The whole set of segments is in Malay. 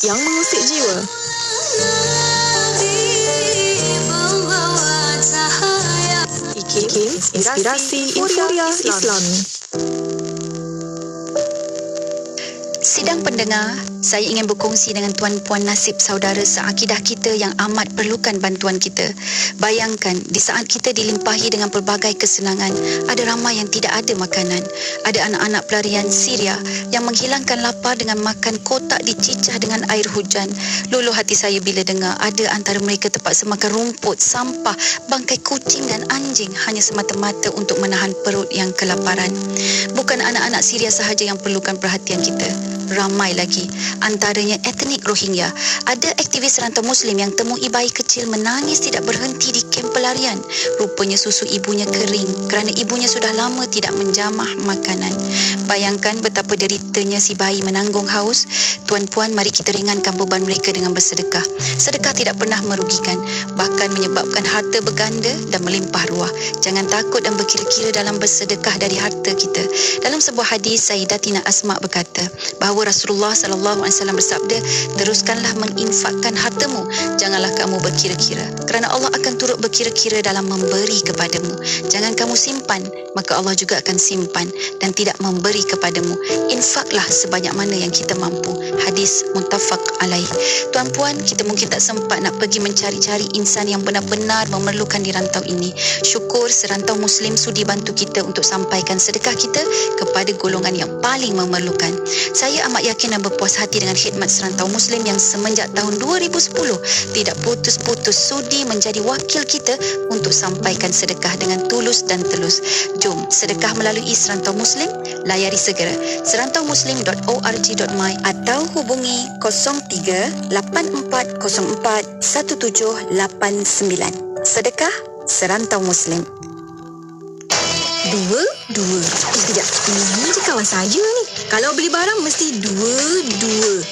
yang mengusik jiwa. IKIM, Inspirasi Inforia Islami. Sidang pendengar, saya ingin berkongsi dengan tuan-puan nasib saudara seakidah kita yang amat perlukan bantuan kita. Bayangkan, di saat kita dilimpahi dengan pelbagai kesenangan, ada ramai yang tidak ada makanan. Ada anak-anak pelarian Syria yang menghilangkan lapar dengan makan kotak dicicah dengan air hujan. Luluh hati saya bila dengar ada antara mereka terpaksa makan rumput, sampah, bangkai kucing dan anjing hanya semata-mata untuk menahan perut yang kelaparan. Bukan anak-anak Syria sahaja yang perlukan perhatian kita. Ramai lagi, antaranya etnik Rohingya. Ada aktivis rantau Muslim yang temui bayi kecil menangis tidak berhenti di kem pelarian. Rupanya susu ibunya kering kerana ibunya sudah lama tidak menjamah makanan. Bayangkan betapa deritanya si bayi menanggung haus. Tuan-puan, mari kita ringankan beban mereka dengan bersedekah. Sedekah tidak pernah merugikan, bahkan menyebabkan harta berganda dan melimpah ruah. Jangan takut dan berkira-kira dalam bersedekah dari harta kita. Dalam sebuah hadis, Sayyidatina Asma berkata bahawa Rasulullah SAW bersabda, teruskanlah menginfakkan hartamu, janganlah kamu berkira-kira, kerana Allah akan turut berkira-kira dalam memberi kepadamu. Jangan kamu simpan, maka Allah juga akan simpan dan tidak memberi kepadamu. Infaklah sebanyak mana yang kita mampu. Hadis muttafaq alaih. Tuan-puan, kita mungkin tak sempat nak pergi mencari-cari insan yang benar-benar memerlukan di rantau ini. Syukur serantau Muslim sudi bantu kita untuk sampaikan sedekah kita kepada golongan yang paling memerlukan. Saya amat yakin dan berpuas hati dengan khidmat serantau Muslim yang semenjak tahun 2010 tidak putus-putus sudi menjadi wakil kita untuk sampaikan sedekah dengan tulus dan telus. Jom sedekah melalui Serantau Muslim. Layari segera serantaumuslim.org.my atau hubungi 03-8404-1789. Sedekah Serantau Muslim. Dua. Sekejap, ini je kawan saya ni. Kalau beli barang mesti dua.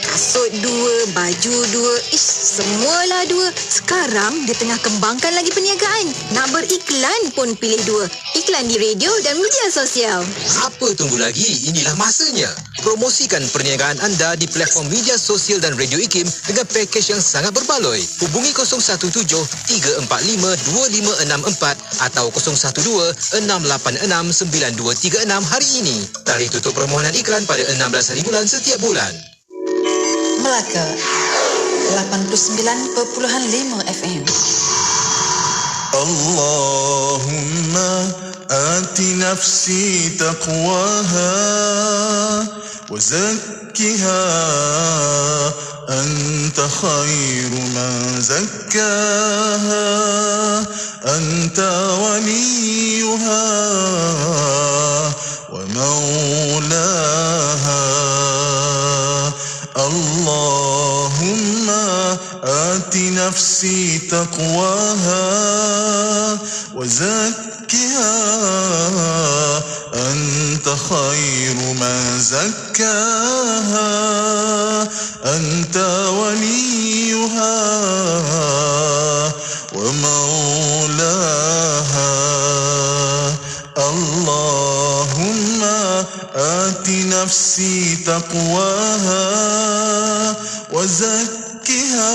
Kasut dua, baju dua. Semualah dua. Sekarang dia tengah kembangkan lagi perniagaan. Nak beriklan pun pilih dua. Iklan di radio dan media sosial. Apa tunggu lagi? Inilah masanya. Promosikan perniagaan anda di platform media sosial dan radio IKIM dengan pakej yang sangat berbaloi. Hubungi 017-345-2564 atau 012-686-9236 hari ini. Tarikh tutup permohonan iklan pada 16 hari bulan setiap bulan. Melaka 89.5 FM. Allahumma ati nafsi taqwaha wa zakkiha anta khairu man zakkaha anta waliyuha wa maulaha. Allahumma ati nafsi taqwaha wa zakkiha anta khairu man zakkaha anta waliyuha wa maulaha. Allahumma ati nafsi taqwaha wa zakkiha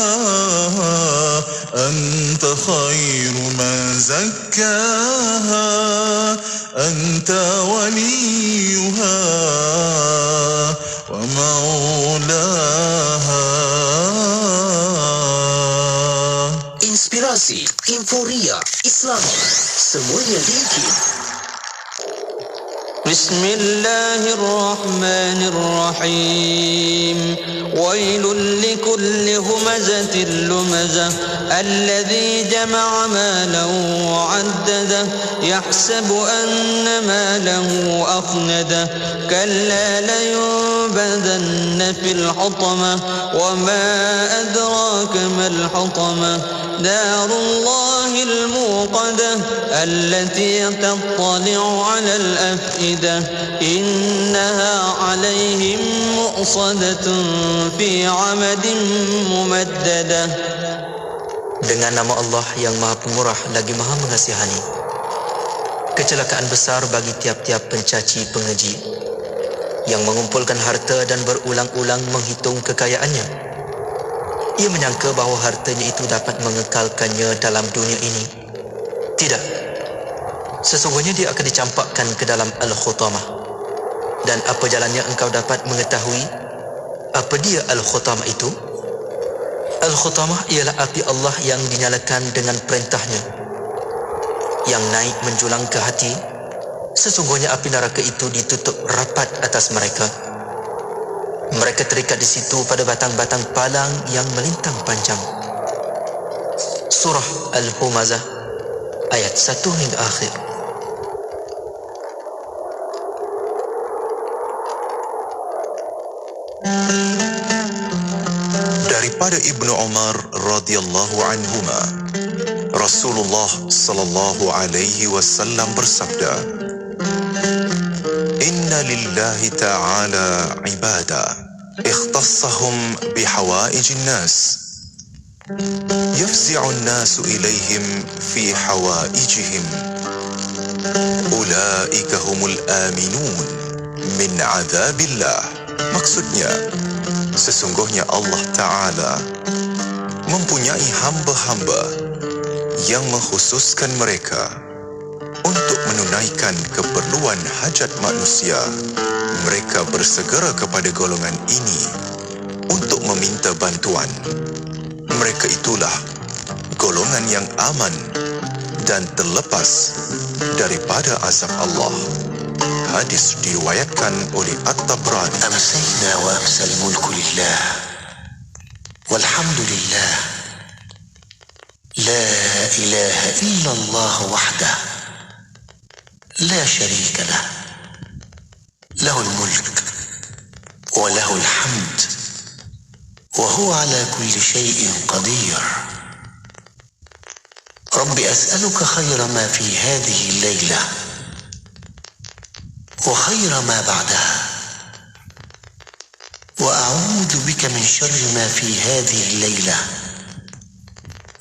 anta khairu man zakkaha anta waliyuha wa maulaha. Inspirasi Inforia Islami. Semuanya di IKIM. Bismillahirrahmanirrahim. Wailul likulli humazatil lumazah alladhi jama'a malahu wa'addadah yahsabu anna malahu akhnadah kalla layunbadanna fil hutamah wa ma adraka mal hutamah narullahil muqadah allati tattali'u 'alal afidah innaha 'alaihim mu'sadatun fi 'amadin mumaddadah. Dengan nama Allah yang Maha Pemurah lagi Maha Mengasihani. Kecelakaan besar bagi tiap-tiap pencaci pengeji yang mengumpulkan harta dan berulang-ulang menghitung kekayaannya. Ia menyangka bahawa hartanya itu dapat mengekalkannya dalam dunia ini. Tidak. Sesungguhnya dia akan dicampakkan ke dalam Al-Khutamah. Dan apa jalannya engkau dapat mengetahui apa dia Al-Khutamah itu? Al-Khutamah ialah api Allah yang dinyalakan dengan perintahnya, yang naik menjulang ke hati. Sesungguhnya api neraka itu ditutup rapat atas mereka. Mereka terikat di situ pada batang-batang palang yang melintang panjang. Surah Al-Humazah ayat 1 hingga akhir. Daripada Ibnu Umar radhiyallahu anhuma, Rasulullah sallallahu alaihi wasallam bersabda, "Inna lillahi ta'ala ibada ikhtassahum bihawaijin nas. Yafzi'u an-nasu ilaihim fi hawaijihim. Ulaika humul aminun min 'adzabillah." Maksudnya, sesungguhnya Allah Ta'ala mempunyai hamba-hamba yang mengkhususkan mereka untuk menunaikan keperluan hajat manusia. Mereka bersegera kepada golongan ini untuk meminta bantuan. Mereka itulah golongan yang aman dan terlepas daripada azab Allah. Hadis diriwayatkan oleh At-Tabrani. أمسينا وأمسى الملك لله والحمد لله لا إله إلا الله وحده لا شريك له له الملك وله الحمد وهو على كل شيء قدير. رب أسألك خير ما في هذه الليلة وخير ما بعدها، وأعوذ بك من شر ما في هذه الليلة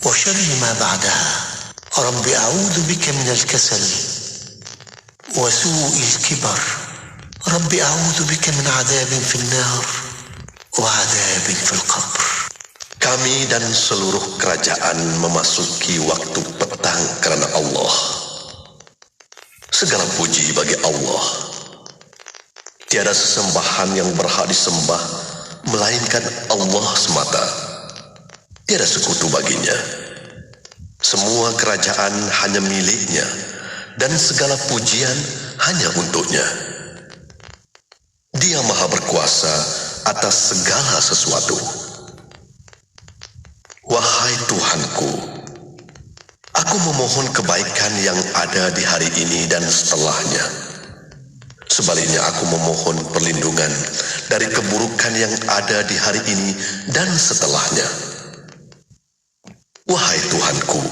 وشر ما بعدها. رب أعوذ بك من الكسل وسوء الكبر. رب أعوذ بك من عذاب في النار وعذاب في القبر. Kami dan seluruh kerajaan memasuki waktu petang kerana Allah. Segala puji bagi Allah. Tiada sesembahan yang berhak disembah melainkan Allah semata. Tiada sekutu baginya. Semua kerajaan hanya miliknya dan segala pujian hanya untuknya. Dia maha berkuasa atas segala sesuatu. Wahai Tuhanku, aku memohon kebaikan yang ada di hari ini dan setelahnya. Sebaliknya aku memohon perlindungan dari keburukan yang ada di hari ini dan setelahnya. Wahai Tuhanku,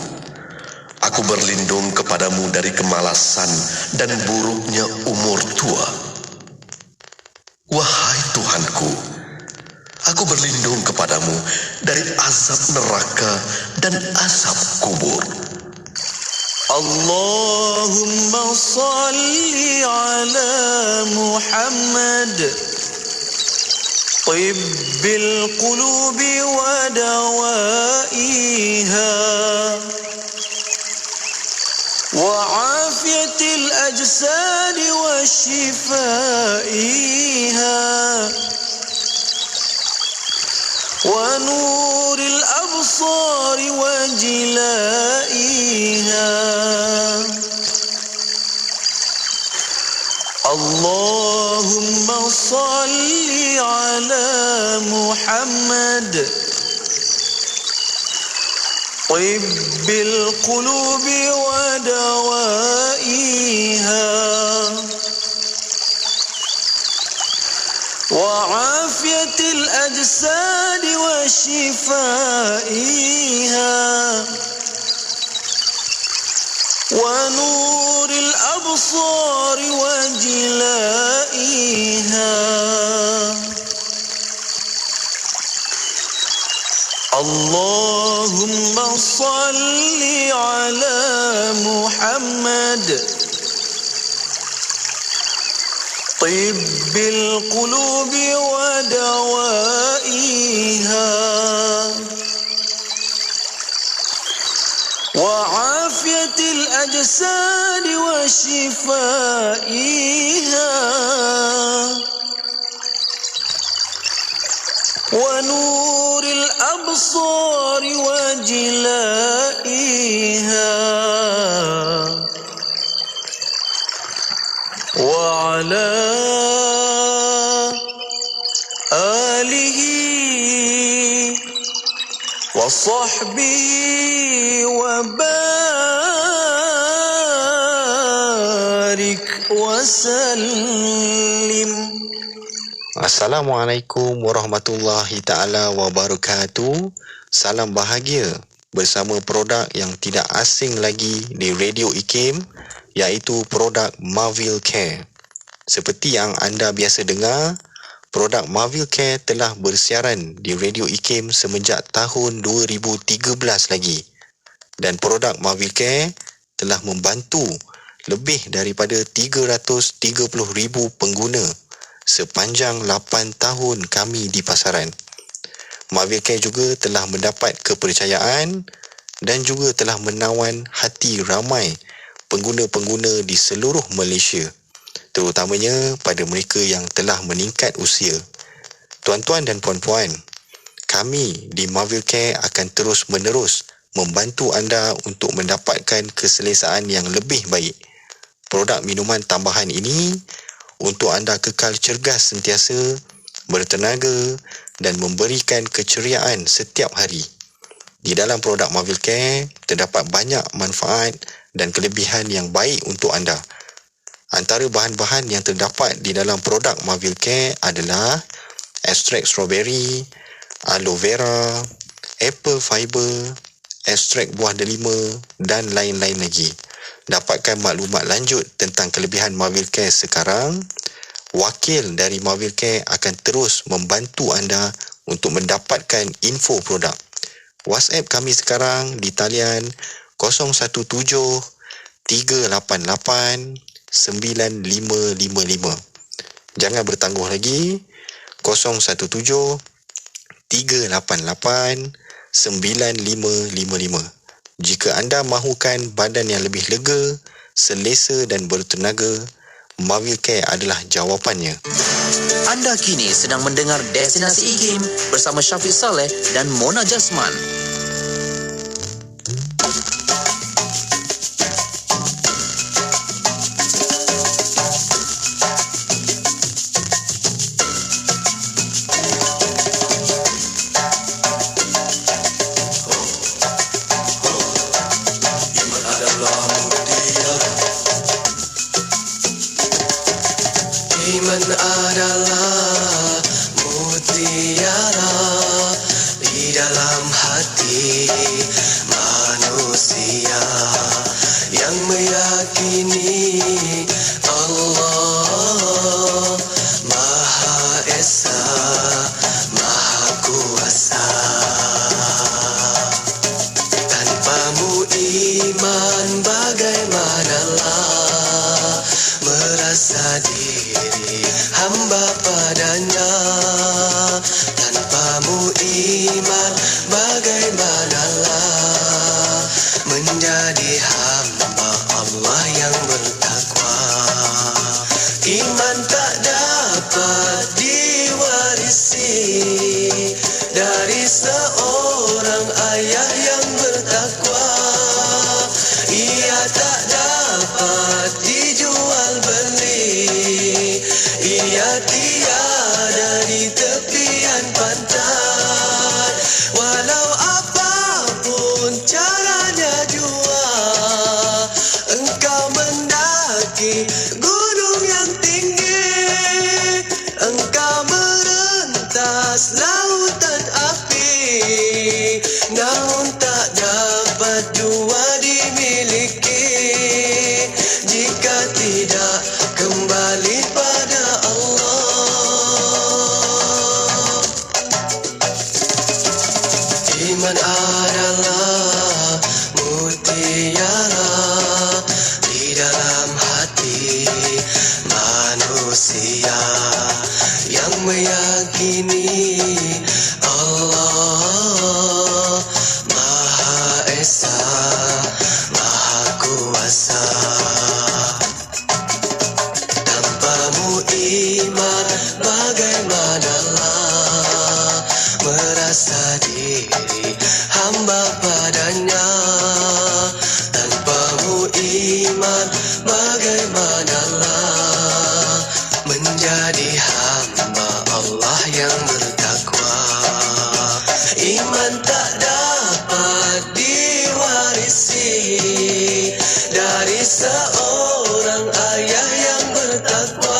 aku berlindung kepadamu dari kemalasan dan buruknya umur tua. Wahai Tuhanku, aku berlindung kepadamu dari azab neraka dan azab kubur. Allahumma salli ala Muhammad tibbil qulubi wa dawaiha wa afiyatil ajsadi wa shifaiha wa nuril absari wa jilaiha. Allahumma salli ala Muhammad tibbil qulubi wa dawaiha wa afiyatil ajsadi wa shifaiha wa nuril absari wa jilaiha. Allahumma salli ala Muhammad tibbil qulubi wa dawaiha الأجساد وشفائها ونور الأبصار وجلائها وعلى آله وصحبه وبارك وسلم. Assalamualaikum warahmatullahi ta'ala wabarakatuh. Salam bahagia bersama produk yang tidak asing lagi di Radio IKIM, iaitu produk Marvil Care. Seperti yang anda biasa dengar, produk Marvil Care telah bersiaran di Radio IKIM semenjak tahun 2013 lagi. Dan produk Marvil Care telah membantu lebih daripada 330,000 pengguna sepanjang 8 tahun kami di pasaran. Marvil Care juga telah mendapat kepercayaan dan juga telah menawan hati ramai pengguna-pengguna di seluruh Malaysia, terutamanya pada mereka yang telah meningkat usia. Tuan-tuan dan puan-puan, kami di Marvil Care akan terus-menerus membantu anda untuk mendapatkan keselesaan yang lebih baik. Produk minuman tambahan ini untuk anda kekal cergas sentiasa, bertenaga dan memberikan keceriaan setiap hari. Di dalam produk Marvil Care terdapat banyak manfaat dan kelebihan yang baik untuk anda. Antara bahan-bahan yang terdapat di dalam produk Marvil Care adalah ekstrak strawberry, aloe vera, apple fiber, ekstrak buah delima dan lain-lain lagi. Dapatkan maklumat lanjut tentang kelebihan Marvil Care sekarang. Wakil dari Marvil Care akan terus membantu anda untuk mendapatkan info produk. WhatsApp kami sekarang di talian 017-388-9555. Jangan bertangguh lagi, 017-388-9555. Jika anda mahukan badan yang lebih lega, selesa dan bertenaga, Marvil Care adalah jawapannya. Anda kini sedang mendengar Destinasi IKIM bersama Syafiq Saleh dan Mona Jasman. Iman adalah mutiara di dalam hati manusia yang meyakini Allah Maha Esa, Maha Kuasa. Tanpamu iman bagaimanalah merasa diri hamba padanya. Tanpamu iman bagaimanalah menjadi hamba Allah yang bertakwa. Iman tak dapat diwarisi dari seorang ayah yang bertakwa. Ia tak dapat dijual beli, ia tiada di tepian pantai. Walau apapun caranya jua, engkau mendaki gunung yang tinggi, engkau merentas lautan api, namun tak dapat jua dimiliki jika tidak kembali pada Allah. Iman adalah mutiara di dalam hati manusia yang meyakini Allah Maha Esa, Maha Kuasa. rasa diri hamba padanya. Tanpamu iman bagaimanalah menjadi hamba Allah yang bertakwa. Iman tak dapat diwarisi dari seorang ayah yang bertakwa.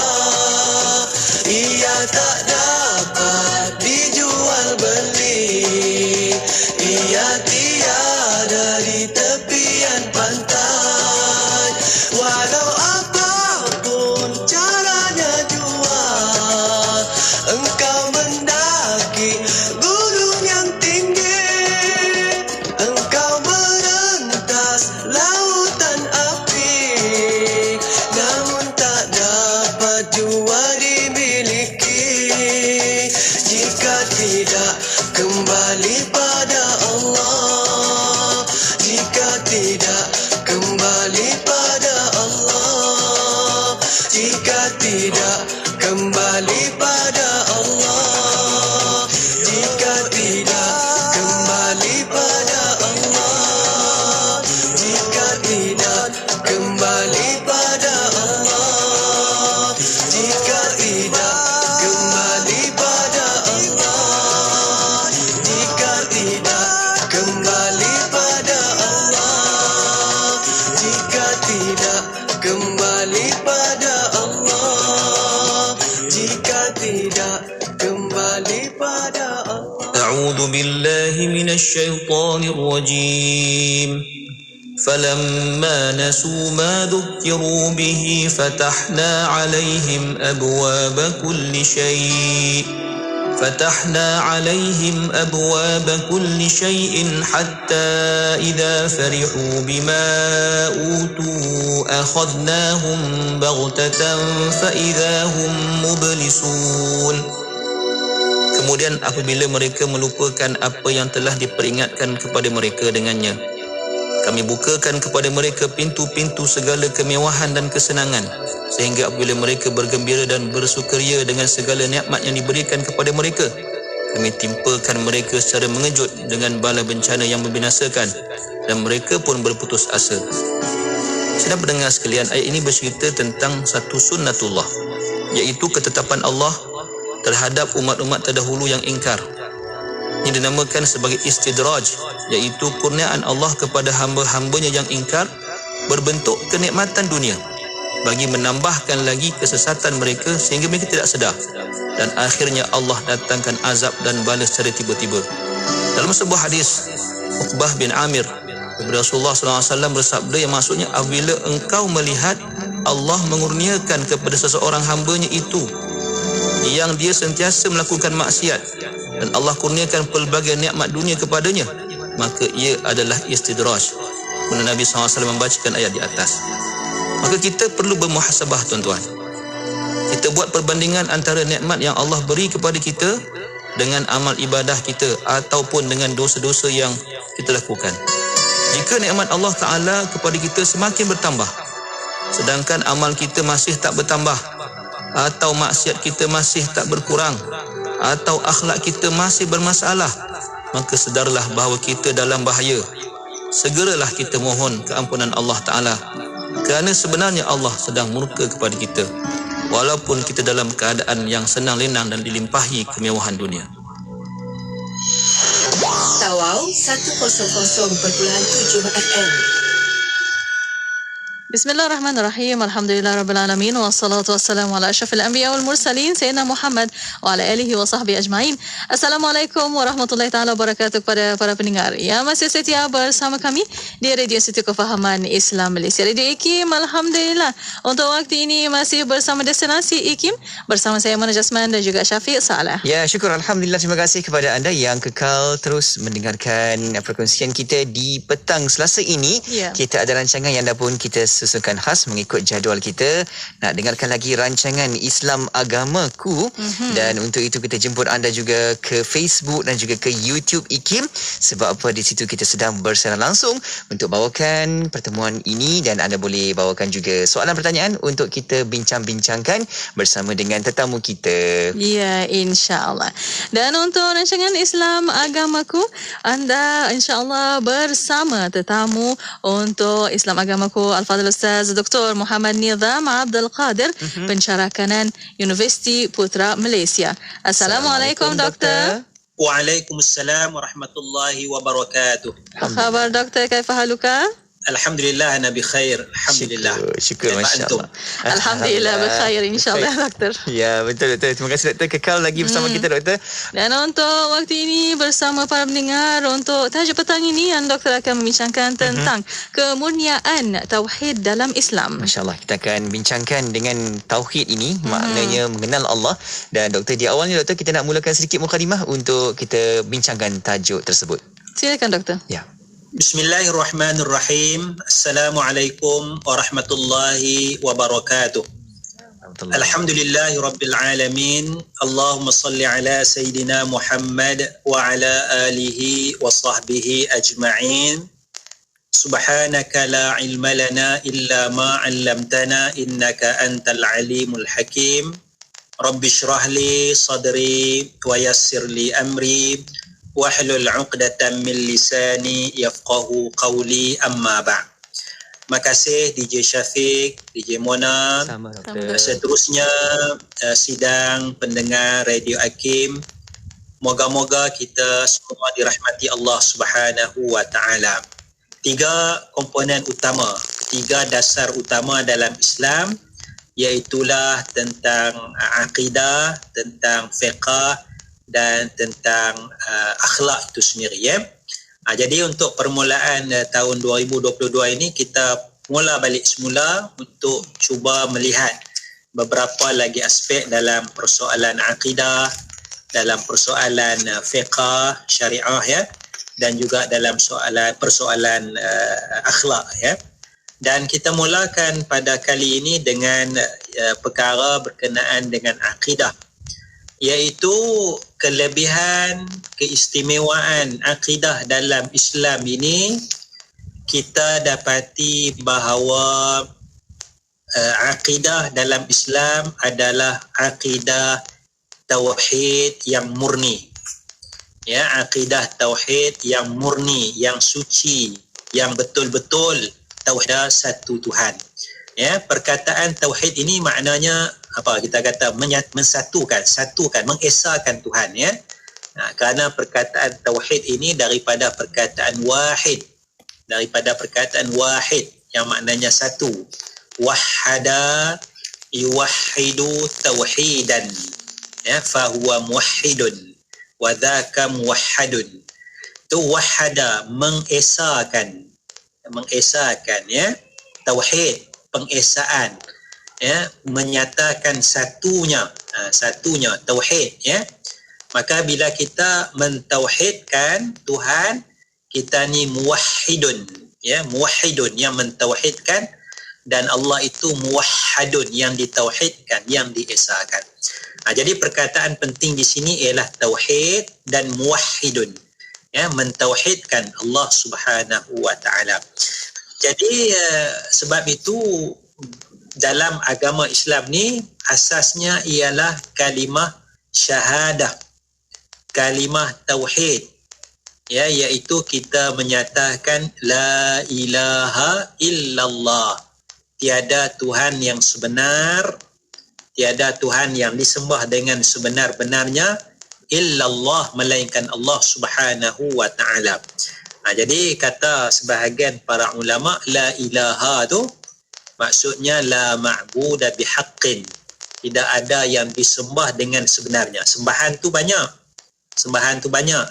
Ia tak dapat dijual beli. Ia tiada di tepian pantai. Walau apapun caranya jual, engkau mendaki gunung yang tinggi, engkau merentas lautan api, namun tak dapat jua dimiliki jika tidak kembali pada Allah. Jika tidak kembali pada Allah. Jika tidak kembali pada Allah. Jika tidak kembali pada Allah. Jika tidak kembali pada Allah. Jika tidak kembali pada Allah. Jika tidak kembali pada Allah. Jika tidak kembali pada Allah. Jika tidak kembali pada Allah. أعوذ بالله من الشيطان الرجيم فلما نسوا ما ذكروا به فتحنا عليهم أبواب كل شيء حتى إذا فرحوا بما أوتوا أخذناهم بغتة فإذا هم مبلسون. Kemudian apabila mereka melupakan apa yang telah diperingatkan kepada mereka dengannya, kami bukakan kepada mereka pintu-pintu segala kemewahan dan kesenangan, sehingga apabila mereka bergembira dan bersukaria dengan segala nikmat yang diberikan kepada mereka, kami timpakan mereka secara mengejut dengan bala bencana yang membinasakan, dan mereka pun berputus asa. Sedang pendengar sekalian, ayat ini bercerita tentang satu sunnatullah, iaitu ketetapan Allah terhadap umat-umat terdahulu yang ingkar. Ini dinamakan sebagai istidraj, iaitu kurniaan Allah kepada hamba-hambanya yang ingkar berbentuk kenikmatan dunia bagi menambahkan lagi kesesatan mereka sehingga mereka tidak sedar, dan akhirnya Allah datangkan azab dan balas secara tiba-tiba. Dalam sebuah hadis, Uqbah bin Amir daripada Rasulullah SAW bersabda yang maksudnya, apabila engkau melihat Allah mengurniakan kepada seseorang hambanya itu yang dia sentiasa melakukan maksiat, dan Allah kurniakan pelbagai nikmat dunia kepadanya, maka ia adalah istidraj. Kemudian Nabi SAW membacakan ayat di atas. Maka kita perlu bermuhasabah, tuan-tuan. Kita buat perbandingan antara nikmat yang Allah beri kepada kita dengan amal ibadah kita ataupun dengan dosa-dosa yang kita lakukan. Jika nikmat Allah Ta'ala kepada kita semakin bertambah, sedangkan amal kita masih tak bertambah, atau maksiat kita masih tak berkurang, atau akhlak kita masih bermasalah, maka sedarlah bahawa kita dalam bahaya. Segeralah kita mohon keampunan Allah Ta'ala, kerana sebenarnya Allah sedang murka kepada kita, walaupun kita dalam keadaan yang senang lenang dan dilimpahi kemewahan dunia. Tawau 100.7 FM. Bismillahirrahmanirrahim. Alhamdulillahirrabbilalamin. Wassalatu wassalamu ala asyrafil anbiya wal mursalin Sayyidina Muhammad wa ala alihi wa sahbihi ajma'in. Assalamualaikum warahmatullahi ta'ala wabarakatuh kepada para pendengar yang masih setia bersama kami di Radio Institut Kefahaman Islam Malaysia, Radio IKIM. Alhamdulillah, untuk waktu ini masih bersama Destinasi IKIM bersama saya Mona Jasman dan juga Syafiq Saleh. Ya, syukur. Alhamdulillah, terima kasih kepada anda yang kekal terus mendengarkan perkongsian kita di petang Selasa ini. Kita ada rancangan yang dah pun kita susukan khas mengikut jadual kita. Nak dengarkan lagi rancangan Islam Agamaku. Dan untuk itu kita jemput anda juga ke Facebook dan juga ke YouTube IKIM. Sebab apa, di situ kita sedang bersiaran langsung untuk bawakan pertemuan ini, dan anda boleh bawakan juga soalan pertanyaan untuk kita bincang-bincangkan bersama dengan tetamu kita. Ya, insya-Allah. Dan untuk rancangan Islam Agamaku, anda insya-Allah bersama tetamu untuk Islam Agamaku Al-Fadhil Ustaz Dr. Muhammad Nizam Abdul Qadir, pensyarah kanan Universiti Putra Malaysia. Assalamualaikum Doktor. Waalaikumsalam warahmatullahi wabarakatuh. Apa khabar Doktor? Kaifa haluka? Alhamdulillah, ana bi khair. Alhamdulillah. Syukur, masya-Allah. Alhamdulillah berkhair insya-Allah Doktor. Ya, betul Doktor. Terima kasih Doktor, kekal lagi bersama kita Doktor. Dan untuk waktu ini bersama para pendengar, untuk tajuk petang ini Doktor akan membincangkan tentang kemurniaan tauhid dalam Islam. Masya-Allah, kita akan bincangkan dengan tauhid ini, maknanya mengenal Allah. Dan Doktor, di awalnya Doktor, kita nak mulakan sedikit mukadimah untuk kita bincangkan tajuk tersebut. Silakan Doktor. Ya. Bismillahirrahmanirrahim. Assalamualaikum warahmatullahi wabarakatuh. Alhamdulillahi rabbil alamin. Allahumma salli ala Sayyidina Muhammad wa ala alihi wa sahbihi ajma'in. Subhanaka la ilma lana illa ma 'allamtana innaka antal alimul hakim. Rabbi shrah li sadri wa yassir li amri wahlul 'uqdatam min lisani yafqahu qawli, amma ba'd. Terima kasih DJ Syafiq, DJ Mona. Seterusnya sidang pendengar Radio Hakim. Moga-moga kita semua dirahmati Allah Subhanahu wa taala. 3 komponen utama, 3 dasar utama dalam Islam, iaitulah tentang akidah, tentang fiqh dan tentang akhlak itu sendiri, ya. Jadi untuk permulaan tahun 2022 ini, kita mula balik semula untuk cuba melihat beberapa lagi aspek dalam persoalan akidah, dalam persoalan fiqh syariah, ya, dan juga dalam persoalan akhlak, ya. Dan kita mulakan pada kali ini dengan perkara berkenaan dengan akidah, iaitu kelebihan, keistimewaan akidah dalam Islam ini. Kita dapati bahawa akidah dalam Islam adalah akidah tauhid yang murni. Ya, akidah tauhid yang murni, yang suci, yang betul-betul tauhid satu Tuhan. Ya, perkataan tauhid ini maknanya apa? Kita kata mensatukan, mengesahkan Tuhan, ya. Kerana perkataan tauhid ini daripada perkataan wahid, yang maknanya satu. Wahada yuwahhidu tauhidan, ya, fahuwa muwahhidun wa dzaka muwahhadun. Tu wahada, mengesahkan, ya, tauhid, pengesaan, ya, menyatakan satunya tauhid, ya. Maka bila kita mentauhidkan Tuhan, kita ni muwahhidun, ya, muwahhidun yang mentauhidkan, dan Allah itu muwahhadun yang ditauhidkan, yang diesahkan. Jadi perkataan penting di sini ialah tauhid dan muwahhidun, ya, mentauhidkan Allah Subhanahu wa taala. Jadi sebab itu dalam agama Islam ni asasnya ialah kalimah syahadah, kalimah tauhid, ya, iaitu kita menyatakan la ilaha illallah, tiada Tuhan yang sebenar, tiada Tuhan yang disembah dengan sebenar-benarnya illallah, melainkan Allah Subhanahu wa taala. Jadi kata sebahagian para ulama, la ilaha tu maksudnya la ma'buda bihaqqin, tidak ada yang disembah dengan sebenarnya. Sembahan tu banyak.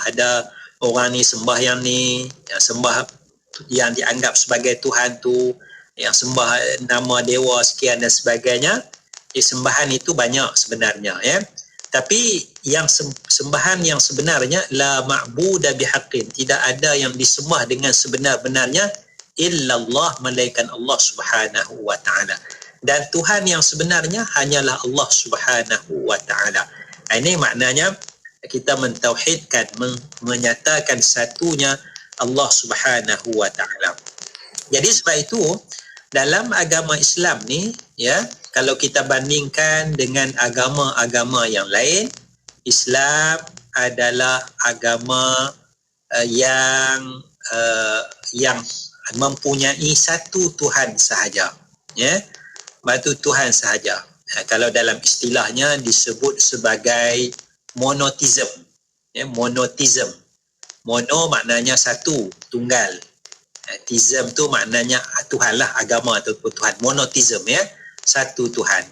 Ada orang ni sembah yang ni, yang sembah yang dianggap sebagai Tuhan tu, yang sembah nama dewa sekian dan sebagainya. Sembahan itu banyak sebenarnya, ya. Tapi yang sembahan yang sebenarnya la ma'buda bihaqqin, tidak ada yang disembah dengan sebenar-benarnya illallah, melainkan Allah Subhanahu wa taala. Dan Tuhan yang sebenarnya hanyalah Allah Subhanahu wa taala. Ini maknanya kita mentauhidkan, menyatakan satunya Allah Subhanahu wa taala. Jadi sebab itu dalam agama Islam ni, ya, kalau kita bandingkan dengan agama-agama yang lain, Islam adalah agama yang mempunyai satu Tuhan sahaja, ya, satu Tuhan sahaja. Kalau dalam istilahnya disebut sebagai monotheism, ya, monotheism. Mono maknanya satu, tunggal. Theism tu maknanya Tuhan lah, agama ataupun Tuhan. Monotheism, ya, satu Tuhan.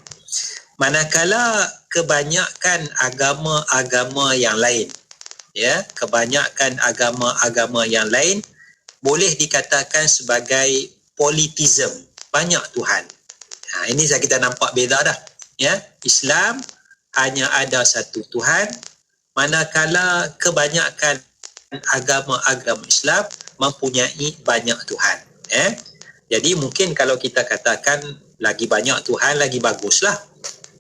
Manakala kebanyakan agama-agama yang lain, ya, kebanyakan agama-agama yang lain boleh dikatakan sebagai polytheism, banyak Tuhan. Ini kita nampak beza dah, ya. Islam hanya ada satu Tuhan, manakala kebanyakan agama-agama Islam mempunyai banyak Tuhan. Jadi mungkin kalau kita katakan lagi banyak Tuhan lagi baguslah,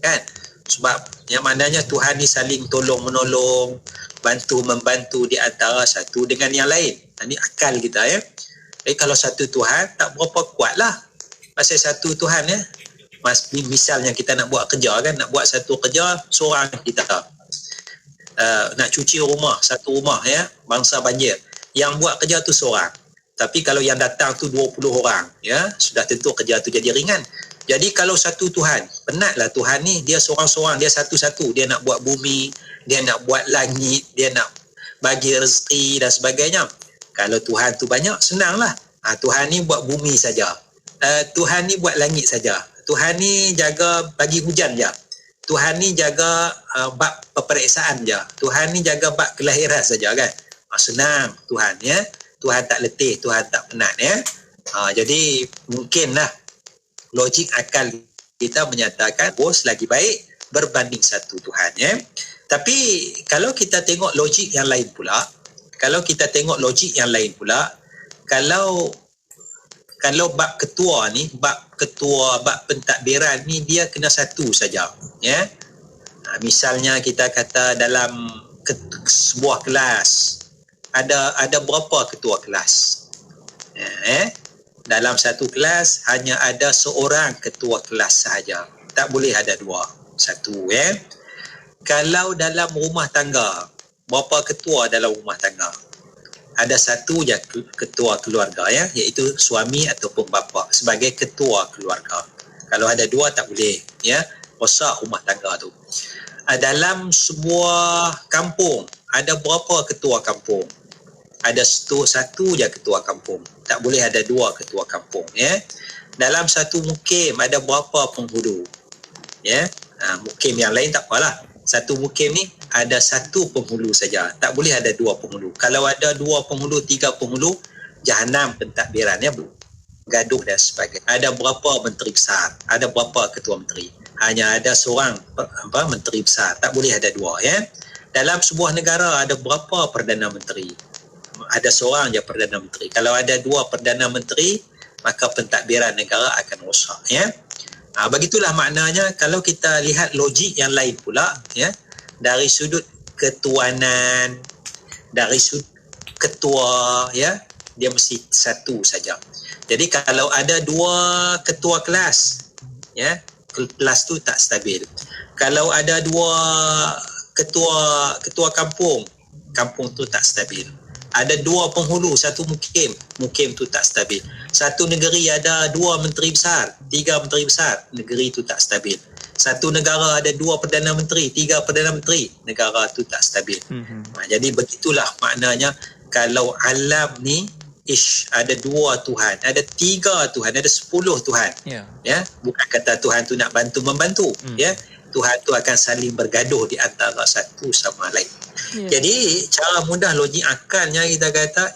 kan? Sebab yang maknanya Tuhan ni saling tolong-menolong, bantu-membantu di antara satu dengan yang lain. Ini akal kita, ya. Jadi kalau satu Tuhan tak berapa kuatlah. Pasal satu Tuhan, ya. Misalnya kita nak buat kerja, kan, nak buat satu kerja seorang kita. Nak cuci rumah, satu rumah, ya, bangsa banjir. Yang buat kerja tu seorang. Tapi kalau yang datang tu 20 orang, ya, sudah tentu kerja tu jadi ringan. Jadi kalau satu Tuhan, penatlah Tuhan ni, dia seorang-seorang, dia satu-satu. Dia nak buat bumi, dia nak buat langit, dia nak bagi rezeki dan sebagainya. Kalau Tuhan tu banyak, senanglah. Tuhan ni buat bumi saja. Tuhan ni buat langit saja. Tuhan ni jaga bagi hujan je. Tuhan ni jaga bab peperiksaan je. Tuhan ni jaga bab kelahiran saja, kan. Senang Tuhan, ya. Tuhan tak letih, Tuhan tak penat, ya. Jadi mungkinlah logik akal kita menyatakan bos lagi baik berbanding satu Tuhan, ya. Tapi kalau kita tengok logik yang lain pula, kalau bab ketua ni, bab pentadbiran ni, dia kena satu saja, ya. Misalnya kita kata dalam sebuah kelas ada berapa ketua kelas? Dalam satu kelas hanya ada seorang ketua kelas sahaja. Tak boleh ada dua. Satu, ya. Kalau dalam rumah tangga, berapa ketua dalam rumah tangga? Ada satu je ketua keluarga, ya, iaitu suami ataupun bapa sebagai ketua keluarga. Kalau ada dua tak boleh, ya. Rosak rumah tangga tu. Dalam sebuah kampung ada berapa ketua kampung? Ada satu je ketua kampung. Tak boleh ada dua ketua kampung, ya. Dalam satu mukim ada berapa penghulu? Ya. Mukim yang lain tak apalah. Satu mukim ni ada satu penghulu saja. Tak boleh ada dua penghulu. Kalau ada dua penghulu, tiga penghulu, jahanam pentadbirannya gaduh dan sebagainya. Ada berapa menteri besar? Ada berapa ketua menteri? Hanya ada seorang menteri besar. Tak boleh ada dua, ya. Dalam sebuah negara ada berapa perdana menteri? Ada seorang je perdana menteri. Kalau ada dua perdana menteri, maka pentadbiran negara akan rosak, ya. Begitulah maknanya kalau kita lihat logik yang lain pula, ya, dari sudut ketuanan, dari sudut ketua, ya, dia mesti satu saja. Jadi kalau ada dua ketua kelas, ya, kelas tu tak stabil. Kalau ada dua ketua kampung, kampung tu tak stabil. Ada dua penghulu, satu mukim tu tak stabil. Satu negeri ada dua menteri besar, tiga menteri besar, negeri tu tak stabil. Satu negara ada dua perdana menteri, tiga perdana menteri, negara tu tak stabil. Jadi begitulah maknanya kalau alam ni ada dua Tuhan, ada tiga Tuhan, ada 10 Tuhan. Ya, bukan kata Tuhan tu nak bantu-membantu, ya. Tuhan tu akan saling bergaduh di antara satu sama lain. Jadi cara mudah logik akalnya kita kata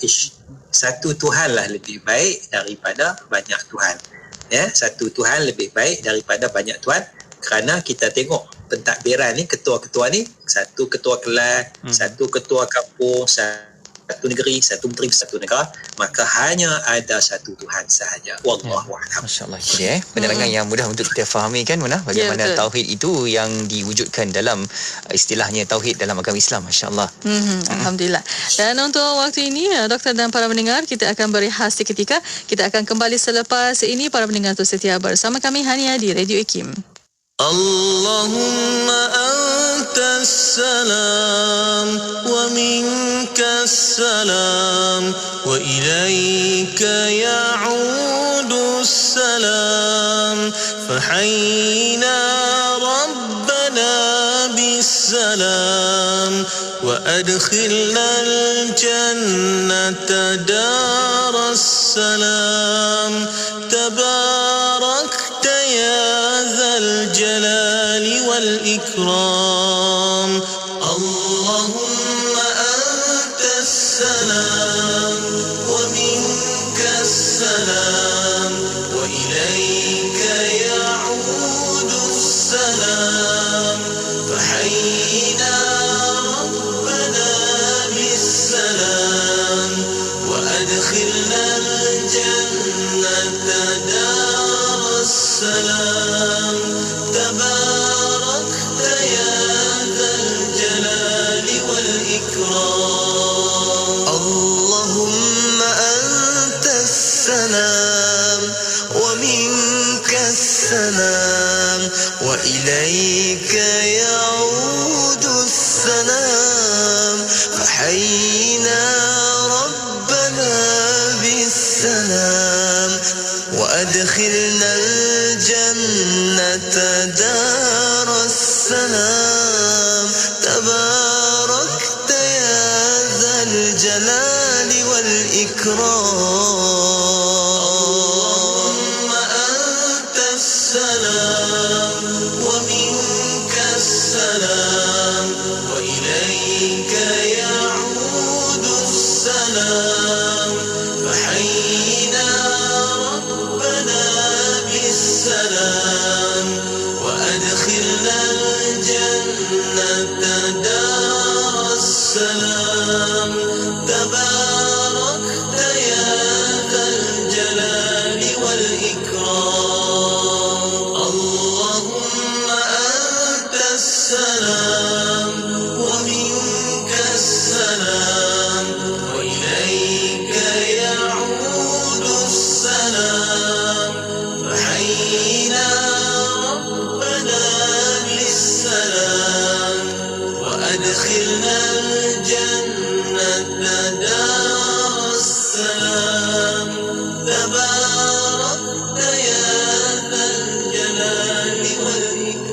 satu Tuhan lah lebih baik daripada banyak Tuhan. Ya, satu Tuhan lebih baik daripada banyak Tuhan, kerana kita tengok pentadbiran ni, ketua-ketua ni, satu ketua kelas, satu ketua kampung, satu satu negeri, satu menteri, satu negara, maka hanya ada satu Tuhan sahaja. Wallahu a'lam. Masya-Allah, itu dia penerangan yang mudah untuk kita fahami kan Muna, bagaimana tauhid itu yang diwujudkan dalam istilahnya tauhid dalam agama Islam. Masya-Allah. Alhamdulillah. Dan untuk waktu ini doktor dan para pendengar, kita akan berehat seketika. Kita akan kembali selepas ini. Para pendengar tu setia bersama kami hanya di Radio IKIM. Allahumma antas salam wa minkas salam wa ilaika ya'udus salam fahayyina rabbana bis salam wa adkhilna al-jannata daras salam tabarakta ya الجلال والإكرام اللهم أنت السلام ومنك السلام وإليك يعود السلام فحينا ربنا بالسلام وأدخلنا الجنة دار السلام تباركت يا ذا الجلال والإكرام اللهم أنت السلام ومنك السلام وإليك يعود السلام فحينا ربنا بالسلام وأدخلنا الجنة دار السلام تباركت يا ذا الجلال والإكرام اللهم أنت السلام ومنك السلام وإليك يعود السلام فحينا ربنا بالسلام وأدخلنا الجنة دار السلام تباركت يا ذا الجلال والإكرام اللهم أنت السلام ومنك السلام وإليك يعود السلام فحينا ربنا بالسلام وأدخلنا الجنة دار السلام تباركت يا ذا الجلال والإكرام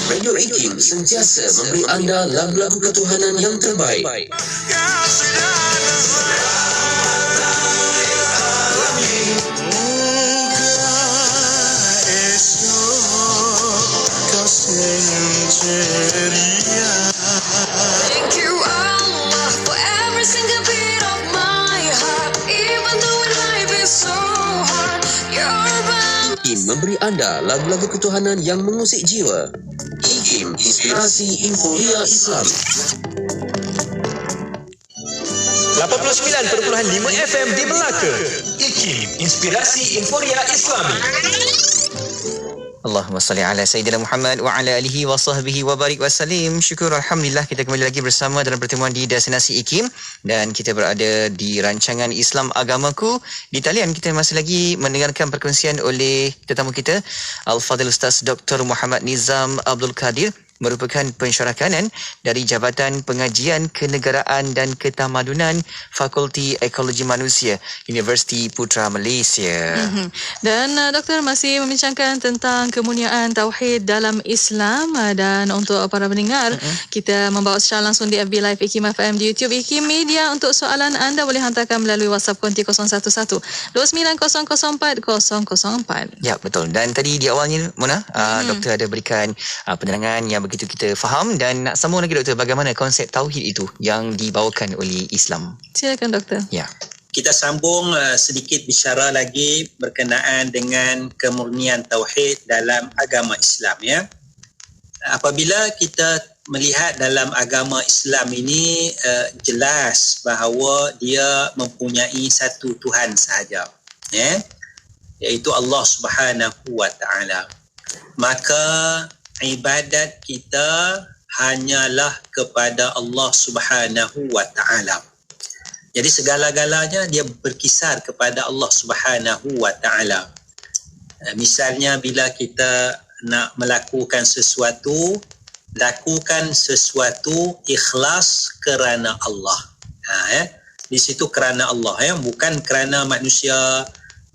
Radio IKIM sentiasa memberi anda lagu-lagu ketuhanan yang terbaik. Thank you Allah for every single beat of my heart, even though it might be so hard. You're by IKIM memberi anda lagu-lagu ketuhanan yang mengusik jiwa. IKIM, inspirasi Inforia Islam. 89.5 FM di Melaka. IKIM, inspirasi Inforia Islami. Allahumma salli ala Sayyidina Muhammad wa ala alihi wa sahbihi wa barik wa salim. Syukur Alhamdulillah kita kembali lagi bersama dalam pertemuan di Destinasi IKIM dan kita berada di rancangan Islam Agamaku. Di talian kita masih lagi mendengarkan perkongsian oleh tetamu kita Al-Fadhil Ustaz Dr. Muhammad Nizam Abdul Qadir, merupakan pensyarah kanan dari Jabatan Pengajian Kenegaraan dan Ketamadunan Fakulti Ekologi Manusia Universiti Putra Malaysia. Dan doktor masih membincangkan tentang kemuliaan tauhid dalam Islam, dan untuk para pendengar kita membawa secara langsung di FB Live IKIM FM, di YouTube IKIM Media. Untuk soalan anda boleh hantarkan melalui WhatsApp konti 011 2904 004. Ya, betul. Dan tadi di awalnya Mona, doktor ada berikan penerangan yang begitu kita faham, dan nak sambung lagi doktor, bagaimana konsep tauhid itu yang dibawakan oleh Islam. Silakan doktor. Ya. Kita sambung sedikit bicara lagi berkenaan dengan kemurnian tauhid dalam agama Islam, ya. Apabila kita melihat dalam agama Islam ini jelas bahawa dia mempunyai satu Tuhan sahaja, iaitu Allah Subhanahu wa taala. Maka ibadat kita hanyalah kepada Allah Subhanahu wa taala. Jadi segala-galanya dia berkisar kepada Allah Subhanahu wa taala. Misalnya bila kita nak melakukan sesuatu, lakukan sesuatu ikhlas kerana Allah. Di situ kerana Allah, bukan kerana manusia,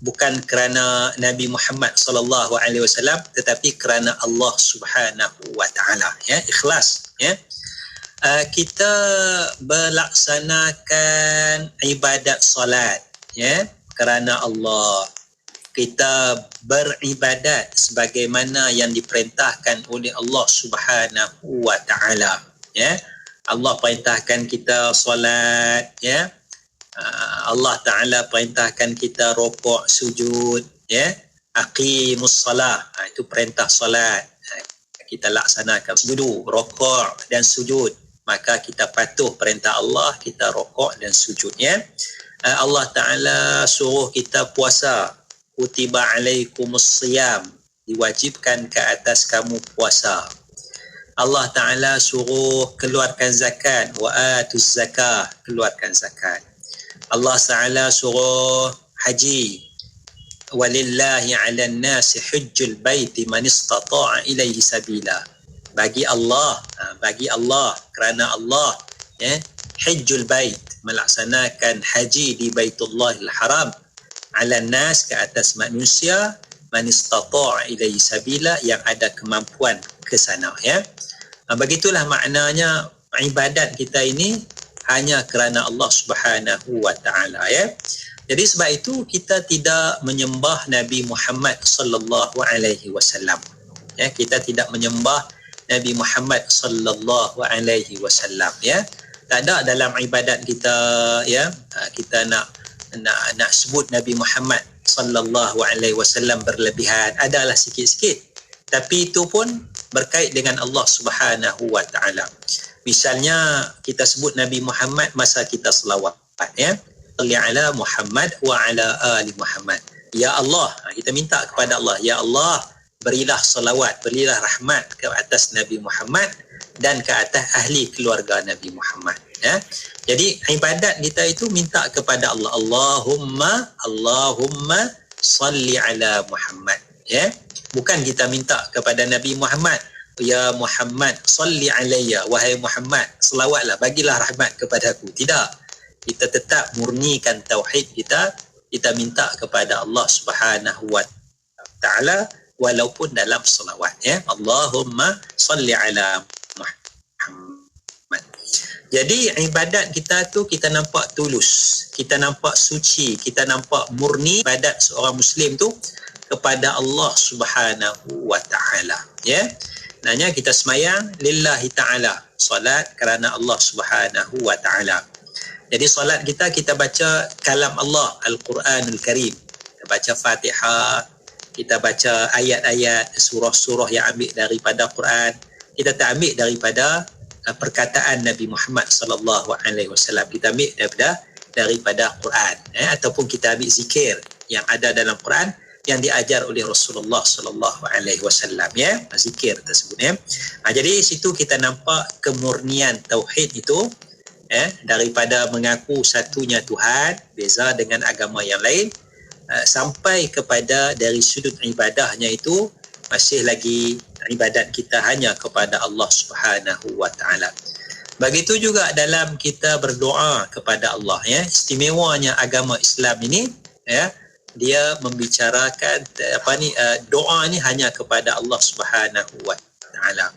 bukan kerana Nabi Muhammad sallallahu alaihi wasallam, tetapi kerana Allah Subhanahu wa taala, ikhlas, kita melaksanakan ibadat solat, kerana Allah. Kita beribadat sebagaimana yang diperintahkan oleh Allah Subhanahu wa taala, Allah perintahkan kita solat, Allah taala perintahkan kita rukuk, sujud, aqimus salah, itu perintah solat. Kita laksanakan sujud, rukuk dan sujud, maka kita patuh perintah Allah, kita rukuk dan sujud. Allah taala suruh kita puasa, kutiba alaikumus siyam, diwajibkan ke atas kamu puasa. Allah taala suruh keluarkan zakat, wa atuz zakah, keluarkan zakat. Allah taala suruh haji, walillahi 'alan nasi hajjul baiti man istata'a ilaihi sabila. Bagi Allah, kerana Allah, hajjul bait, melaksanakan haji di Baitullahil Haram, 'alan nas, ke atas manusia, man istata'a ilaihi sabila, yang ada kemampuan ke sana, begitulah maknanya ibadat kita ini hanya kerana Allah Subhanahu wa taala, Jadi sebab itu kita tidak menyembah Nabi Muhammad sallallahu alaihi wasallam. Kita tidak menyembah Nabi Muhammad sallallahu alaihi wasallam, Tak ada dalam ibadat kita, kita nak sebut Nabi Muhammad sallallahu alaihi wasallam berlebihan. Adalah sikit-sikit, tapi itu pun berkait dengan Allah Subhanahu wa taala. Misalnya kita sebut Nabi Muhammad masa kita selawat, Salli ala Muhammad wa ala ali Muhammad. Ya Allah, kita minta kepada Allah, ya Allah, berilah salawat, berilah rahmat ke atas Nabi Muhammad dan ke atas ahli keluarga Nabi Muhammad. Jadi ibadat kita itu minta kepada Allah, Allahumma salli ala Muhammad. Bukan kita minta kepada Nabi Muhammad, ya Muhammad salli alayya, wahai Muhammad selawatlah, bagilah rahmat kepadaku. Tidak. Kita tetap murnikan tauhid kita minta kepada Allah Subhanahu wa taala walaupun dalam selawat, Allahumma salli ala Muhammad. Jadi ibadat kita tu kita nampak tulus, kita nampak suci, kita nampak murni. Ibadat seorang Muslim tu kepada Allah Subhanahu wa taala, Nanya kita semayang lillahi ta'ala, solat kerana Allah Subhanahu wa ta'ala. Jadi solat kita baca kalam Allah, Al-Quranul Karim. Kita baca Fatihah, kita baca ayat-ayat, surah-surah yang ambil daripada Quran. Kita tak ambil daripada perkataan Nabi Muhammad sallallahu alaihi wasallam. Kita ambil daripada Quran, ataupun kita ambil zikir yang ada dalam Quran yang diajar oleh Rasulullah sallallahu alaihi wasallam, zikir tersebut, Jadi situ kita nampak kemurnian tauhid itu, daripada mengaku satunya Tuhan, beza dengan agama yang lain, sampai kepada dari sudut ibadahnya itu masih lagi ibadat kita hanya kepada Allah Subhanahu wa taala. Begitu juga dalam kita berdoa kepada Allah, istimewanya agama Islam ini, dia membicarakan doa ni hanya kepada Allah Subhanahu wa taala.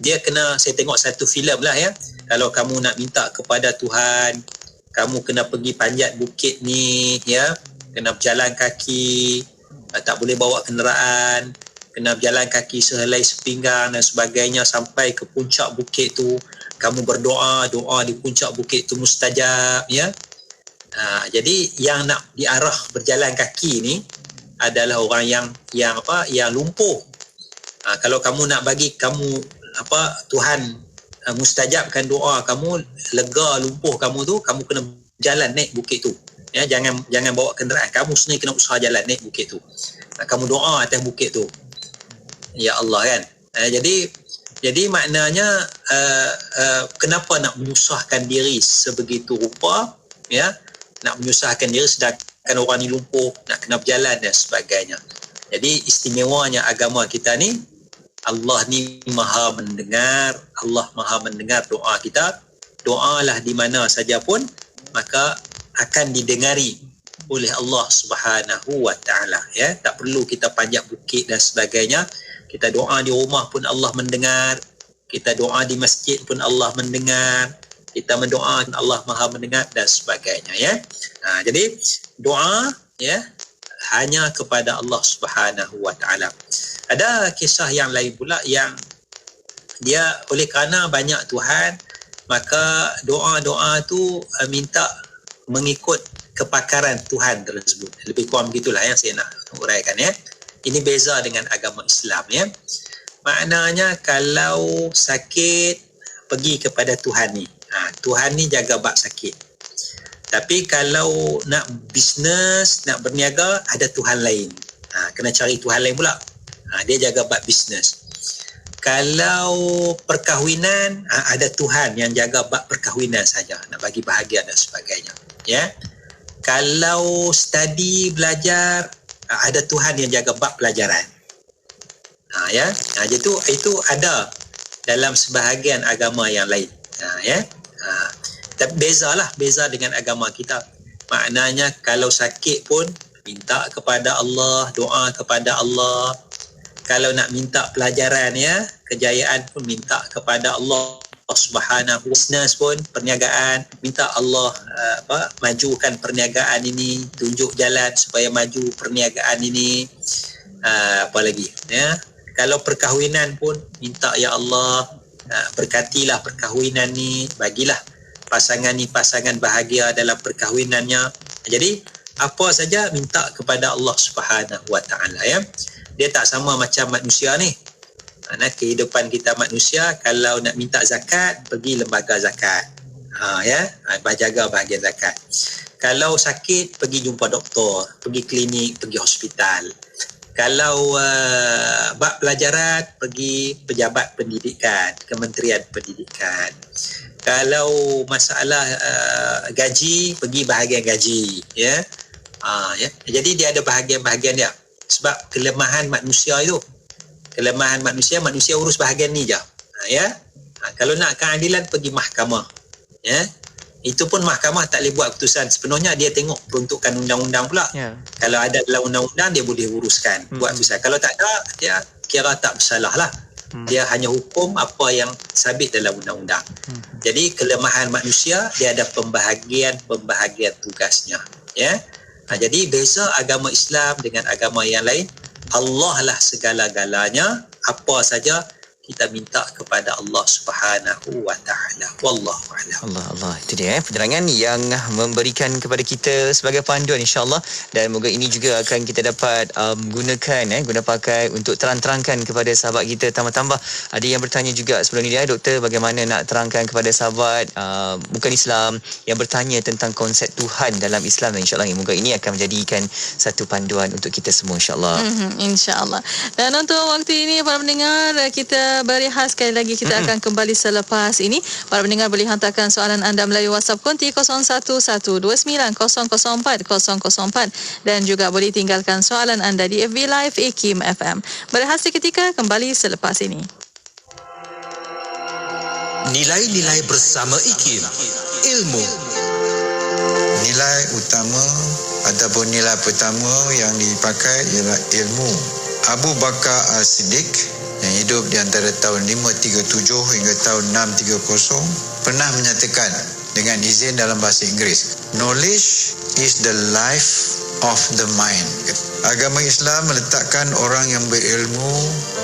Dia kena, saya tengok satu filem lah, kalau kamu nak minta kepada Tuhan, kamu kena pergi panjat bukit ni, kena berjalan kaki, tak boleh bawa kenderaan, kena berjalan kaki sehelai sepinggang dan sebagainya sampai ke puncak bukit tu. Kamu berdoa, doa di puncak bukit tu mustajab, jadi yang nak diarah berjalan kaki ni adalah orang yang lumpuh. Kalau kamu nak bagi kamu Tuhan mustajabkan doa kamu, lega lumpuh kamu tu, kamu kena jalan naik bukit tu. Ya, jangan bawa kenderaan, kamu sendiri kena usaha jalan naik bukit tu. Kamu doa atas bukit tu. Ya Allah kan. Jadi maknanya kenapa nak menyusahkan diri sebegitu rupa, ya? Nak menyusahkan diri sedangkan orang ni lumpuh, nak kena berjalan dan sebagainya. Jadi istimewanya agama kita ni, Allah ni maha mendengar, Allah maha mendengar doa kita. Doalah di mana saja pun, maka akan didengari oleh Allah Subhanahu wa taala, ya. Tak perlu kita panjat bukit dan sebagainya. Kita doa di rumah pun Allah mendengar, kita doa di masjid pun Allah mendengar, kita mendoa Allah maha mendengar dan sebagainya, ya. Jadi doa, ya, hanya kepada Allah Subhanahu wa taala. Ada kisah yang lain pula yang dia oleh kerana banyak Tuhan, maka doa-doa tu minta mengikut kepakaran Tuhan tersebut. Lebih kurang begitulah yang saya nak uraikan, ya. Ini beza dengan agama Islam, ya. Maknanya kalau sakit, pergi kepada Tuhan ni. Tuhan ni jaga bab sakit. Tapi kalau nak bisnes, nak berniaga, ada Tuhan lain. Kena cari Tuhan lain pula. Dia jaga bab bisnes. Kalau perkahwinan, ada Tuhan yang jaga bab perkahwinan saja, nak bagi bahagia dan sebagainya, ya. Kalau study, belajar, ada Tuhan yang jaga bab pelajaran. Ya. Itu ada dalam sebahagian agama yang lain. Ya. Tapi beza dengan agama kita. Maknanya kalau sakit pun minta kepada Allah, doa kepada Allah. Kalau nak minta pelajaran, ya, kejayaan pun minta kepada Allah Subhanahu. Bisnes pun, perniagaan, minta Allah majukan perniagaan ini, tunjuk jalan supaya maju perniagaan ini. Apa lagi, ya. Kalau perkahwinan pun minta, ya Allah, berkatilah perkahwinan ni, bagilah pasangan ni pasangan bahagia dalam perkahwinannya. Jadi apa saja minta kepada Allah Subhanahu wa taala, ya. Dia tak sama macam manusia ni. Kehidupan kita manusia, kalau nak minta zakat, pergi lembaga zakat. Ya, jaga bahagian zakat. Kalau sakit, pergi jumpa doktor, pergi klinik, pergi hospital. Kalau bab pelajaran, pergi pejabat pendidikan, Kementerian Pendidikan. Kalau masalah gaji, pergi bahagian gaji, ya. Ya. Jadi dia ada bahagian-bahagian dia. Sebab kelemahan manusia itu, manusia urus bahagian ni je, ya. Kalau nak keadilan, pergi mahkamah, ya. Itu pun mahkamah tak boleh buat keputusan sepenuhnya, dia tengok peruntukan undang-undang pula, ya. Kalau ada dalam undang-undang, dia boleh uruskan, buat keputusan. Kalau tak ada, dia kira tak bersalah lah. Dia hanya hukum apa yang sabit dalam undang-undang. Jadi kelemahan manusia, dia ada pembahagian tugasnya, ya. Jadi beza agama Islam dengan agama yang lain, Allah lah segala-galanya. Apa saja kita minta kepada Allah Subhanahu wa taala. Wallahu a'lam. Allah, itu dia penerangan yang memberikan kepada kita sebagai panduan, insya-Allah, dan moga ini juga akan kita dapat guna pakai untuk terangkan kepada sahabat kita. Tambah-tambah ada yang bertanya juga sebelum ni, doktor, bagaimana nak terangkan kepada sahabat bukan Islam yang bertanya tentang konsep Tuhan dalam Islam, dan insya-Allah moga ini akan menjadikan satu panduan untuk kita semua, insya-Allah. Insya-Allah. Dan untuk waktu ini para pendengar, kita berehat sekali lagi. Kita akan kembali selepas ini. Para pendengar boleh hantarkan soalan anda melalui WhatsApp konti 0112900404 dan juga boleh tinggalkan soalan anda di FB Live IKIM FM. Berehat seketika, kembali selepas ini. Nilai-nilai bersama IKIM. Ilmu. Nilai utama ataupun nilai pertama yang dipakai ialah ilmu. Abu Bakar As-Siddiq yang hidup di antara tahun 537 hingga tahun 630 pernah menyatakan dengan izin dalam bahasa Inggeris, knowledge is the life of the mind. Agama Islam meletakkan orang yang berilmu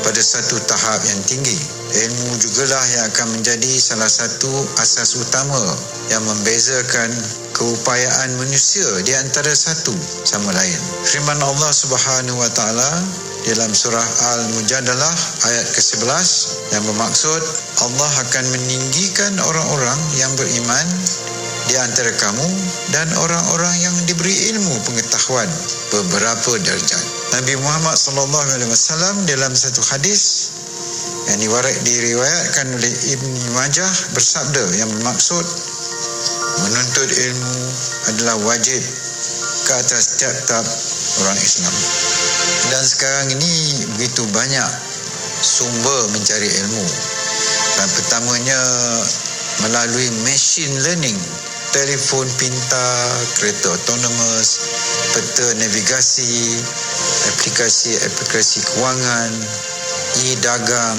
pada satu tahap yang tinggi. Ilmu jugalah yang akan menjadi salah satu asas utama yang membezakan keupayaan manusia di antara satu sama lain. Firman Allah Subhanahu wa taala dalam surah Al-Mujadalah ayat ke-11 yang bermaksud Allah akan meninggikan orang-orang yang beriman di antara kamu dan orang-orang yang diberi ilmu pengetahuan beberapa darjat. Nabi Muhammad sallallahu alaihi wasallam dalam satu hadis yang diriwayatkan oleh Ibn Majah bersabda yang bermaksud menuntut ilmu adalah wajib ke atas tiap-tiap orang Islam. Dan sekarang ini begitu banyak sumber mencari ilmu. Dan pertamanya melalui machine learning, telefon pintar, kereta autonomous, peta navigasi, aplikasi kewangan, e-dagang,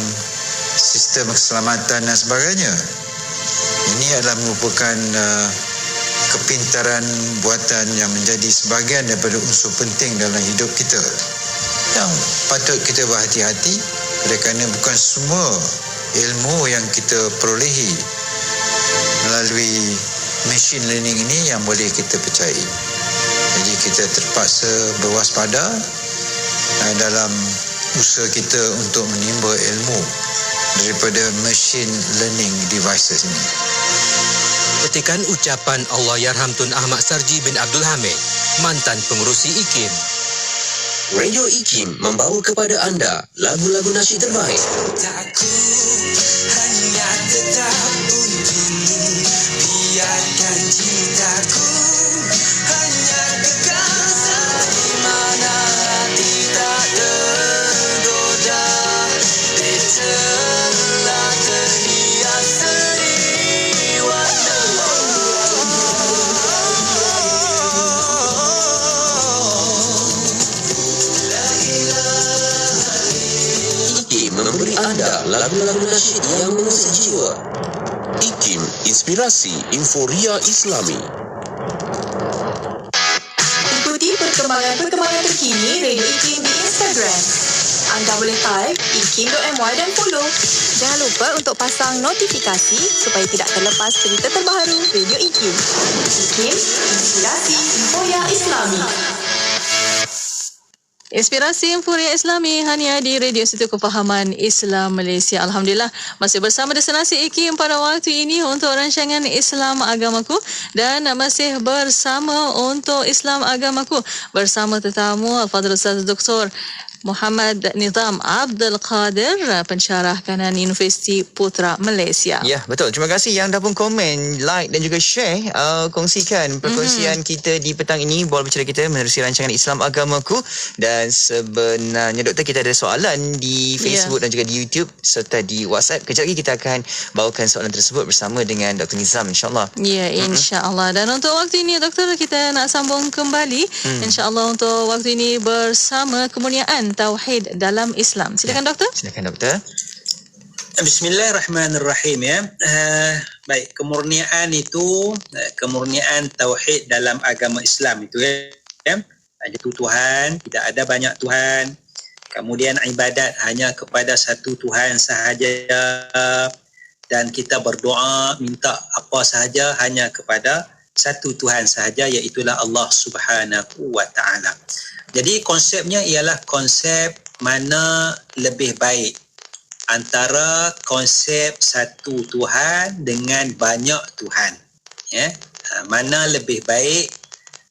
sistem keselamatan dan sebagainya. Ini adalah merupakan kepintaran buatan yang menjadi sebahagian daripada unsur penting dalam hidup kita yang patut kita berhati-hati kerana bukan semua ilmu yang kita perolehi melalui machine learning ini yang boleh kita percayai. Jadi kita terpaksa berwaspada dalam usaha kita untuk menimba ilmu daripada machine learning devices ini. Petikan ucapan Allahyarham Tun Ahmad Sarji bin Abdul Hamid, mantan pengerusi IKIM. Radio IKIM membawa kepada anda lagu-lagu nasyid terbaik. Aku hanya tetap untukmu, biarkan cintaku hanya kekal di mana hati tak tergoda, telah terhias seri warna. Memberi anda lagu-lagu nasyid yang mengusik jiwa. IKIM, inspirasi Inforia Islami. Ikuti perkembangan terkini Radio IKIM di Instagram. Anda boleh type ikim.my dan follow. Jangan lupa untuk pasang notifikasi supaya tidak terlepas cerita terbaru Radio IKIM. IKIM, inspirasi Inforia Islami. Inspirasi Inforia Islami hanya di Radio Situ Kefahaman Islam Malaysia. Alhamdulillah masih bersama Destinasi IKIM pada waktu ini untuk rancangan Islam Agamaku, dan masih bersama untuk Islam Agamaku bersama tetamu Al-Fadhil Ustaz Dr. Muhammad Nizam Abdul Qadir, pensyarah kanan Universiti Putra Malaysia. Ya, betul. Terima kasih yang dah pun komen, like dan juga share, kongsikan perkongsian kita di petang ini, bola bicara kita menerusi rancangan Islam Agamaku. Dan sebenarnya Doktor, kita ada soalan di Facebook dan juga di YouTube serta di WhatsApp. Kejap lagi kita akan bawakan soalan tersebut bersama dengan Dr. Nizam, insyaAllah. Ya, insyaAllah. Dan untuk waktu ini Doktor, kita nak sambung kembali insyaAllah untuk waktu ini bersama kemurniaan tauhid dalam Islam. Silakan Doktor. Silakan Doktor. Bismillahirrahmanirrahim ya. Baik, kemurniaan itu kemurniaan tauhid dalam agama Islam itu ya. Ada Tuhan, tidak ada banyak Tuhan. Kemudian ibadat hanya kepada satu Tuhan sahaja, dan kita berdoa minta apa sahaja hanya kepada satu Tuhan sahaja, iaitulah Allah Subhanahu wa taala. Jadi konsepnya ialah konsep mana lebih baik antara konsep satu Tuhan dengan banyak Tuhan. Ya, mana lebih baik?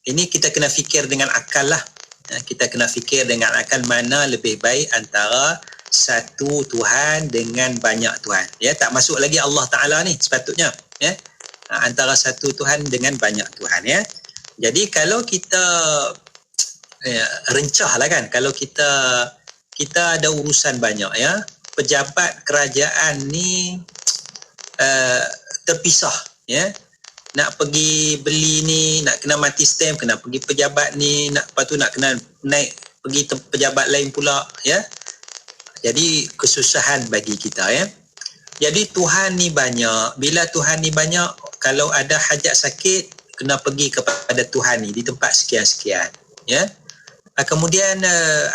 Ini kita kena fikir dengan akal lah. Kita kena fikir dengan akal mana lebih baik antara satu Tuhan dengan banyak Tuhan. Ya, tak masuk lagi Allah Taala ni sepatutnya. Ya, antara satu Tuhan dengan banyak Tuhan. Ya, jadi kalau kita rencah lah kan, kalau kita ada urusan banyak ya, pejabat kerajaan ni terpisah ya, nak pergi beli ni nak kena mati stamp, kena pergi pejabat ni, lepas tu nak kena naik pergi pejabat lain pula ya. Jadi kesusahan bagi kita ya. Jadi Tuhan ni banyak. Bila Tuhan ni banyak, kalau ada hajat sakit kena pergi kepada Tuhan ni di tempat sekian-sekian ya. Kemudian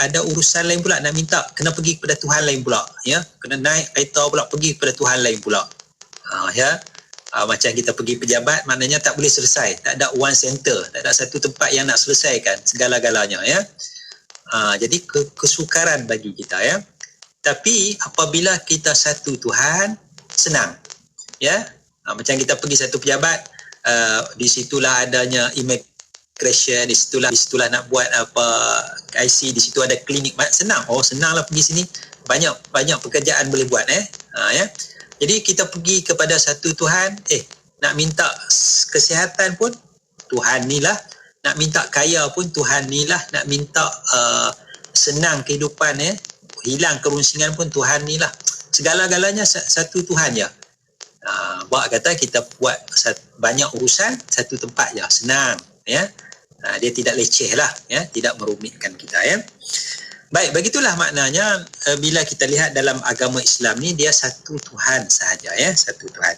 ada urusan lain pula nak minta, kena pergi kepada Tuhan lain pula ya. Kena naik kereta pula pergi kepada Tuhan lain pula. Ya. Macam kita pergi pejabat, maknanya tak boleh selesai, tak ada one center, tak ada satu tempat yang nak selesaikan segala-galanya ya. Jadi kesukaran bagi kita ya. Tapi apabila kita satu Tuhan, senang ya. Macam kita pergi satu pejabat, di situlah adanya immigration, di situlah nak buat apa IC, di situ ada klinik, senang. Senanglah pergi sini, banyak pekerjaan boleh buat ya. Jadi kita pergi kepada satu Tuhan, nak minta kesihatan pun Tuhan ni lah, nak minta kaya pun Tuhan ni lah, nak minta senang kehidupan hilang kerunsingan pun Tuhan ni lah. Segala-galanya satu Tuhan je. Buat kata kita buat banyak urusan satu tempat je, senang ya. Dia tidak leceh lah ya, tidak merumitkan kita ya. Baik, begitulah maknanya bila kita lihat dalam agama Islam ni, dia satu Tuhan sahaja ya, satu Tuhan.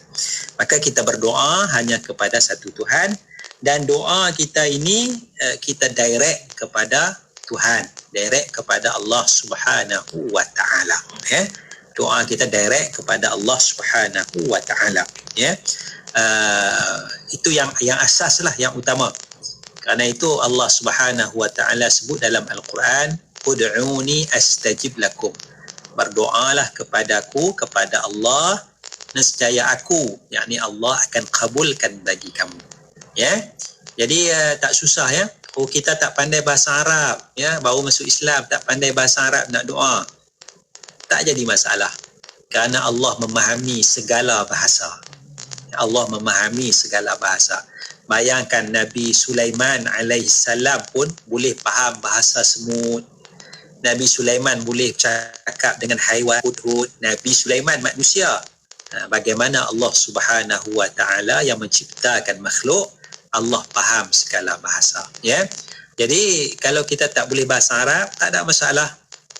Maka kita berdoa hanya kepada satu Tuhan, dan doa kita ini kita direct kepada Tuhan, direct kepada Allah Subhanahu wa taala ya. Doa kita direct kepada Allah Subhanahu wa taala ya. Itu yang asas lah, yang utama. Kerana itu Allah Subhanahu wa taala sebut dalam Al-Quran, ud'uni astajib lakum. Berdoalah kepadaku, kepada Allah, nescaya aku, yakni Allah akan kabulkan bagi kamu ya. Jadi tak susah ya. Kita tak pandai bahasa Arab ya, baru masuk Islam tak pandai bahasa Arab nak doa, tak jadi masalah, kerana Allah memahami segala bahasa. Allah memahami segala bahasa. Bayangkan Nabi Sulaiman alaihissalam pun boleh faham bahasa semut. Nabi Sulaiman boleh cakap dengan haiwan, hudhud. Nabi Sulaiman manusia. Bagaimana Allah Subhanahu wa taala yang menciptakan makhluk, Allah faham segala bahasa ya. Jadi kalau kita tak boleh bahasa Arab, tak ada masalah.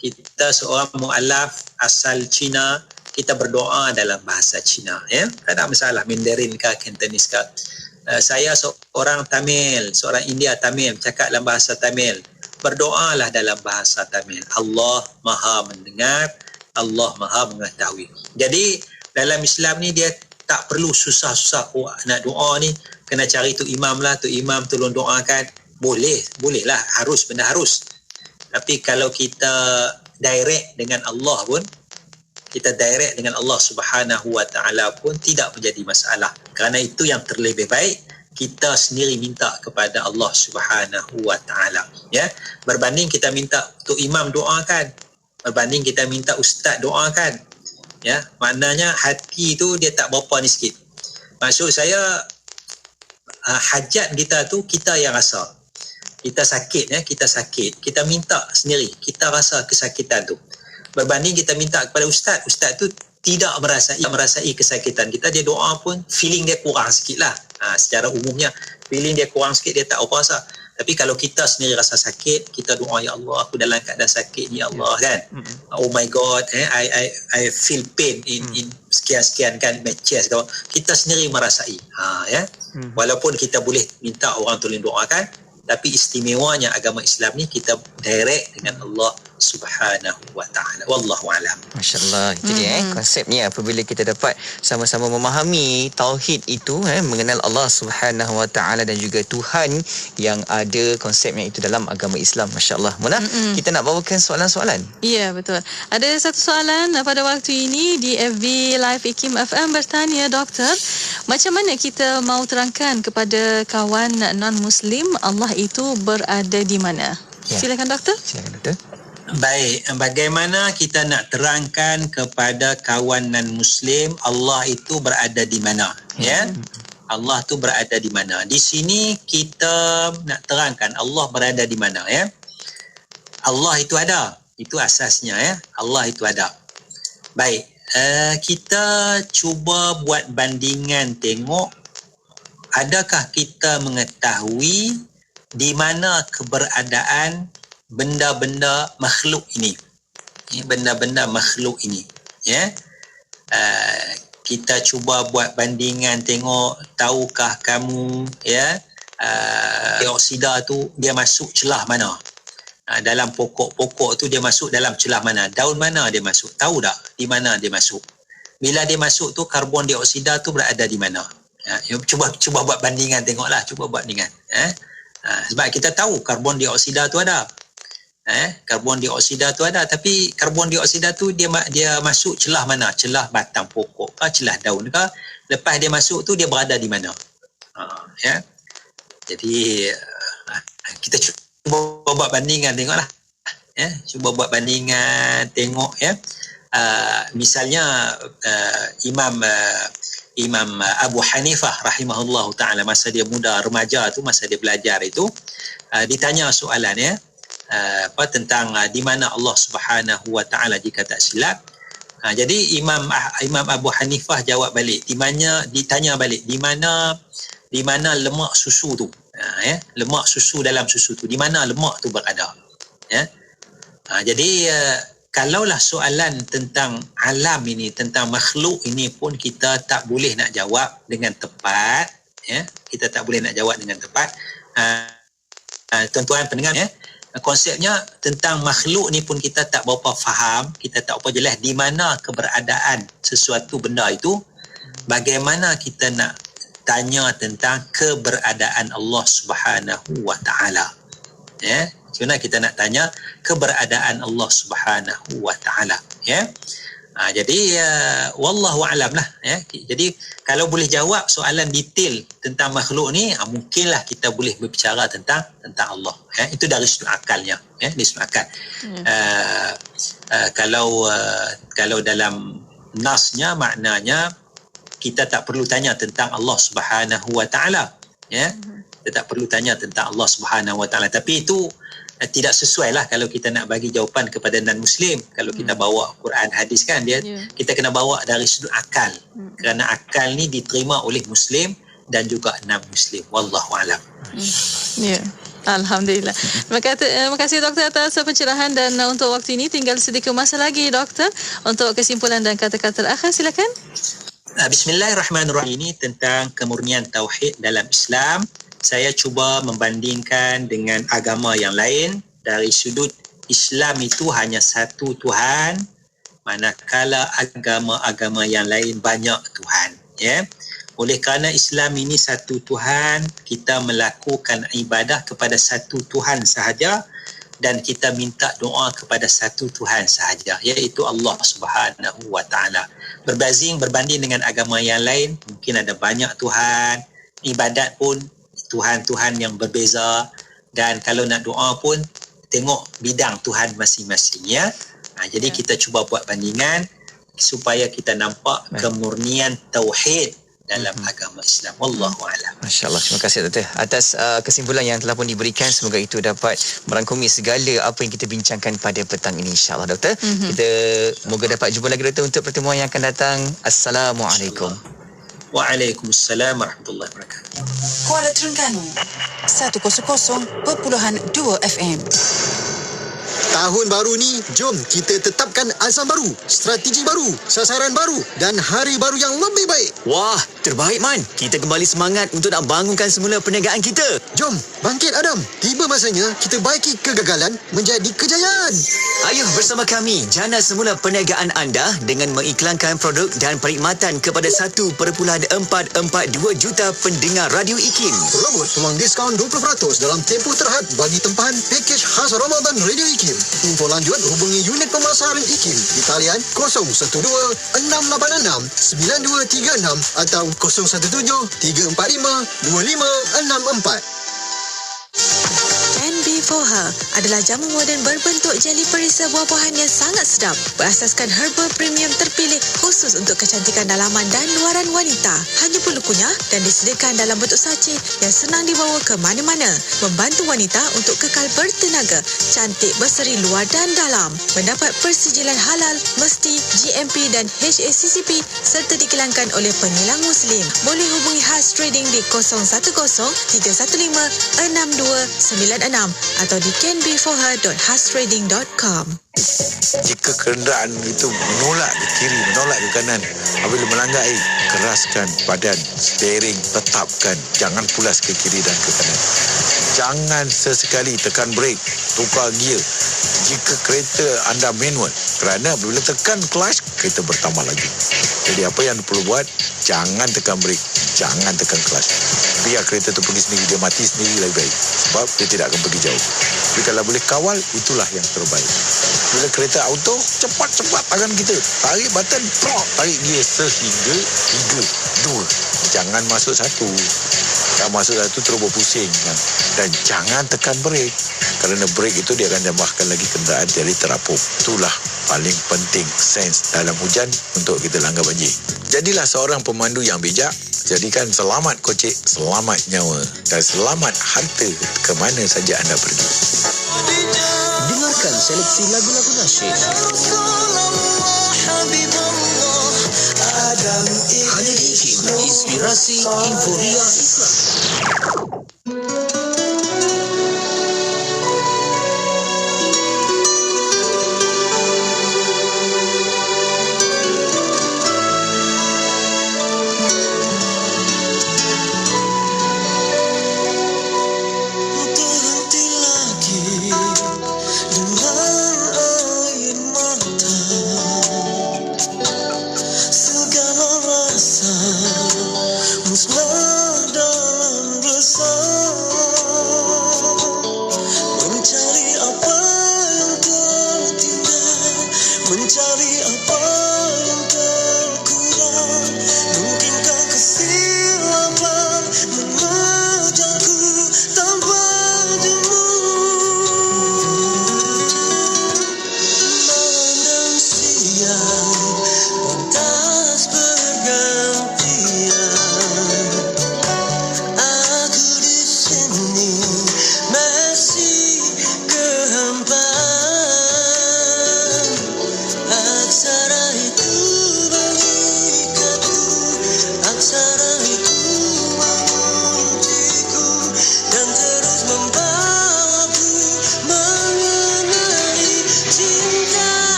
Kita seorang mu'alaf asal Cina, kita berdoa dalam bahasa Cina ya. Tak ada masalah, Mandarin ke Cantonese ke. Saya seorang Tamil, seorang India Tamil, cakap dalam bahasa Tamil, berdoalah dalam bahasa Tamil. Allah Maha mendengar, Allah Maha mengetahui. Jadi dalam Islam ni dia tak perlu susah-susah nak doa ni kena cari tu imam lah, tu imam tolong doakan. Boleh lah, harus, benda harus. Tapi kalau kita direct dengan Allah pun, kita direct dengan Allah Subhanahu wa taala pun tidak menjadi masalah. Kerana itu yang terlebih baik, kita sendiri minta kepada Allah Subhanahu wa taala ya. Berbanding kita minta tok imam doakan, berbanding kita minta ustaz doakan ya. Maknanya hati tu dia tak berapa ni sikit. Maksud saya hajat kita tu kita yang rasa. Kita sakit ya, kita sakit, kita minta sendiri, kita rasa kesakitan tu. Berbanding kita minta kepada ustaz tu tidak merasai kesakitan kita, dia doa pun feeling dia kurang sikit lah. Secara umumnya feeling dia kurang sikit, dia tak apa rasa. Tapi kalau kita sendiri rasa sakit, kita doa, ya Allah aku dalam keadaan sakit ni, ya Allah kan. Oh my God, I feel pain in sekian-sekian kan my chest. Kita sendiri merasai. Ya. Walaupun kita boleh minta orang tolong doakan, tapi istimewanya agama Islam ni kita direct dengan Allah Subhanahu wa ta'ala. Wallahu a'lam. Masya-Allah. Itu dia konsepnya apabila kita dapat sama-sama memahami tauhid itu, mengenal Allah Subhanahu wa ta'ala dan juga Tuhan yang ada, konsepnya itu dalam agama Islam. Masya-Allah. Mona, kita nak bawakan soalan-soalan. Ya, betul. Ada satu soalan pada waktu ini di FB Live IKIM FM bertanya, doktor, macam mana kita mau terangkan kepada kawan non-Muslim Allah itu berada di mana? Ya. Silakan doktor. Silakan doktor. Baik, bagaimana kita nak terangkan kepada kawan non-Muslim Allah itu berada di mana? Ya, Allah tu berada di mana? Di sini kita nak terangkan Allah berada di mana ya. Allah itu ada, itu asasnya ya. Allah itu ada. Baik, kita cuba buat bandingan, tengok adakah kita mengetahui di mana keberadaan benda-benda makhluk ini, benda-benda makhluk ini ya. Kita cuba buat bandingan, tengok tahukah kamu ya, dioksida tu dia masuk celah mana, dalam pokok-pokok tu dia masuk dalam celah mana, daun mana dia masuk, tahu tak di mana dia masuk? bila dia masuk tu karbon dioksida tu berada di mana. Cuba buat bandingan, tengoklah, cuba buat bandingan. Sebab kita tahu karbon dioksida tu ada. Karbon dioksida tu ada, tapi karbon dioksida tu dia masuk celah mana? Celah batang pokok ke, celah daun ke? Lepas dia masuk tu dia berada di mana? Jadi kita cuba buat bandingan, tengoklah. Cuba buat bandingan, tengok misalnya Imam Abu Hanifah rahimahullahu ta'ala, masa dia muda, remaja tu, masa dia belajar itu, ditanya soalan tentang di mana Allah Subhanahu wa ta'ala jika tak silap. Jadi Imam Abu Hanifah jawab balik, ditanya balik, di mana lemak susu tu, lemak susu dalam susu tu, di mana lemak tu berada. Jadi kalaulah soalan tentang alam ini, tentang makhluk ini pun kita tak boleh nak jawab dengan tepat, kita tak boleh nak jawab dengan tepat. Tuan-tuan pendengar, konsepnya tentang makhluk ni pun kita tak berapa faham, kita tak berapa jelas di mana keberadaan sesuatu benda itu. Bagaimana kita nak tanya tentang keberadaan Allah Subhanahu wa ta'ala? Sebenarnya kita nak tanya keberadaan Allah Subhanahu wa ta'ala. Jadi wallahu alam lah. Jadi kalau boleh jawab soalan detail tentang makhluk ni, mungkinlah kita boleh berbicara tentang Allah. Itu dari sudut akalnya, dari sudut akal. Kalau dalam nasnya, maknanya kita tak perlu tanya tentang Allah Subhanahu wa ta'ala. Kita tak perlu tanya tentang Allah Subhanahu wa ta'ala. Tapi itu tidak sesuai lah kalau kita nak bagi jawapan kepada non-Muslim. Kalau kita bawa Quran, hadis kan, kita kena bawa dari sudut akal. Kerana akal ni diterima oleh Muslim dan juga non-Muslim. Wallahu alam. Alhamdulillah. Terima kasih doktor atas pencerahan, dan untuk waktu ini tinggal sedikit masa lagi doktor untuk kesimpulan dan kata-kata terakhir, silakan. Bismillahirrahmanirrahim. Ini tentang kemurnian tauhid dalam Islam. Saya cuba membandingkan dengan agama yang lain. Dari sudut Islam itu hanya satu Tuhan, manakala agama-agama yang lain banyak Tuhan. Oleh kerana Islam ini satu Tuhan, kita melakukan ibadah kepada satu Tuhan sahaja, dan kita minta doa kepada satu Tuhan sahaja, iaitu Allah Subhanahu wa ta'ala. Berbanding dengan agama yang lain, mungkin ada banyak Tuhan, ibadat pun Tuhan-Tuhan yang berbeza, dan kalau nak doa pun tengok bidang Tuhan masing-masing. Jadi kita cuba buat bandingan supaya kita nampak kemurnian tauhid dalam agama Islam. Wallahu a'lam. Masya-Allah, terima kasih doktor atas kesimpulan yang telah pun diberikan. Semoga itu dapat merangkumi segala apa yang kita bincangkan pada petang ini, insya-Allah doktor. Kita moga dapat jumpa lagi doktor untuk pertemuan yang akan datang. Assalamualaikum. Waalaikumsalam warahmatullahi wabarakatuh. Kuala Terengganu 100.2 FM. Tahun baru ni, jom kita tetapkan azam baru, strategi baru, sasaran baru dan hari baru yang lebih baik. Wah, terbaik Man. Kita kembali semangat untuk nak bangunkan semula perniagaan kita. Jom, bangkit Adam. Tiba masanya kita baiki kegagalan menjadi kejayaan. Ayuh bersama kami jana semula perniagaan anda dengan mengiklankan produk dan perkhidmatan kepada 1.442 juta pendengar Radio IKIM. Robot peluang diskaun 20% dalam tempoh terhad bagi tempahan pakej khas Ramadan Radio IKIM. Info lanjut hubungi unit pemasaran IKIM di talian 012-686-9236 atau 017-345-2564. Can Be For Her adalah jamu moden berbentuk jeli perisa buah-buahan yang sangat sedap, berasaskan herbal premium terpilih khusus untuk kecantikan dalaman dan luaran wanita. Hanya perlu kunyah dan disediakan dalam bentuk sachet yang senang dibawa ke mana-mana, membantu wanita untuk kekal bertenaga, cantik berseri luar dan dalam. Mendapat persijilan halal, mesti, GMP dan HACCP serta dikilankan oleh pengilang Muslim. Boleh hubungi Has Trading di 010-315-6296 atau di canbeforher.hastrading.com. Jika kenderaan itu menolak ke kiri, menolak ke kanan, apabila melanggar keraskan badan, steering, tetapkan, jangan pulas ke kiri dan ke kanan. Jangan sesekali tekan brake, tukar gear jika kereta anda manual, kerana bila tekan clutch, kereta bertambah laju. Jadi apa yang perlu buat, jangan tekan brake, jangan tekan clutch. Biar kereta tu pergi sendiri, dia mati sendiri lebih baik, sebab dia tidak akan pergi jauh. Tapi kalau boleh kawal, itulah yang terbaik. Bila kereta auto, cepat-cepat tangan kita tarik button, tarik gear sehingga 3, 2. Jangan masuk 1. Kalau masuk 1 terus berpusing kan? Dan jangan tekan brake, kerana brake itu dia akan tambahkan lagi kenderaan jadi terapung. Itulah paling penting sense dalam hujan untuk kita langgar banjir. Jadilah seorang pemandu yang bijak. Jadikan selamat kocek, selamat nyawa dan selamat harta ke mana saja anda pergi. Dengarkan seleksi lagu-lagu nasyid. Hanya di IKIM, Inspirasi Inforia Islam.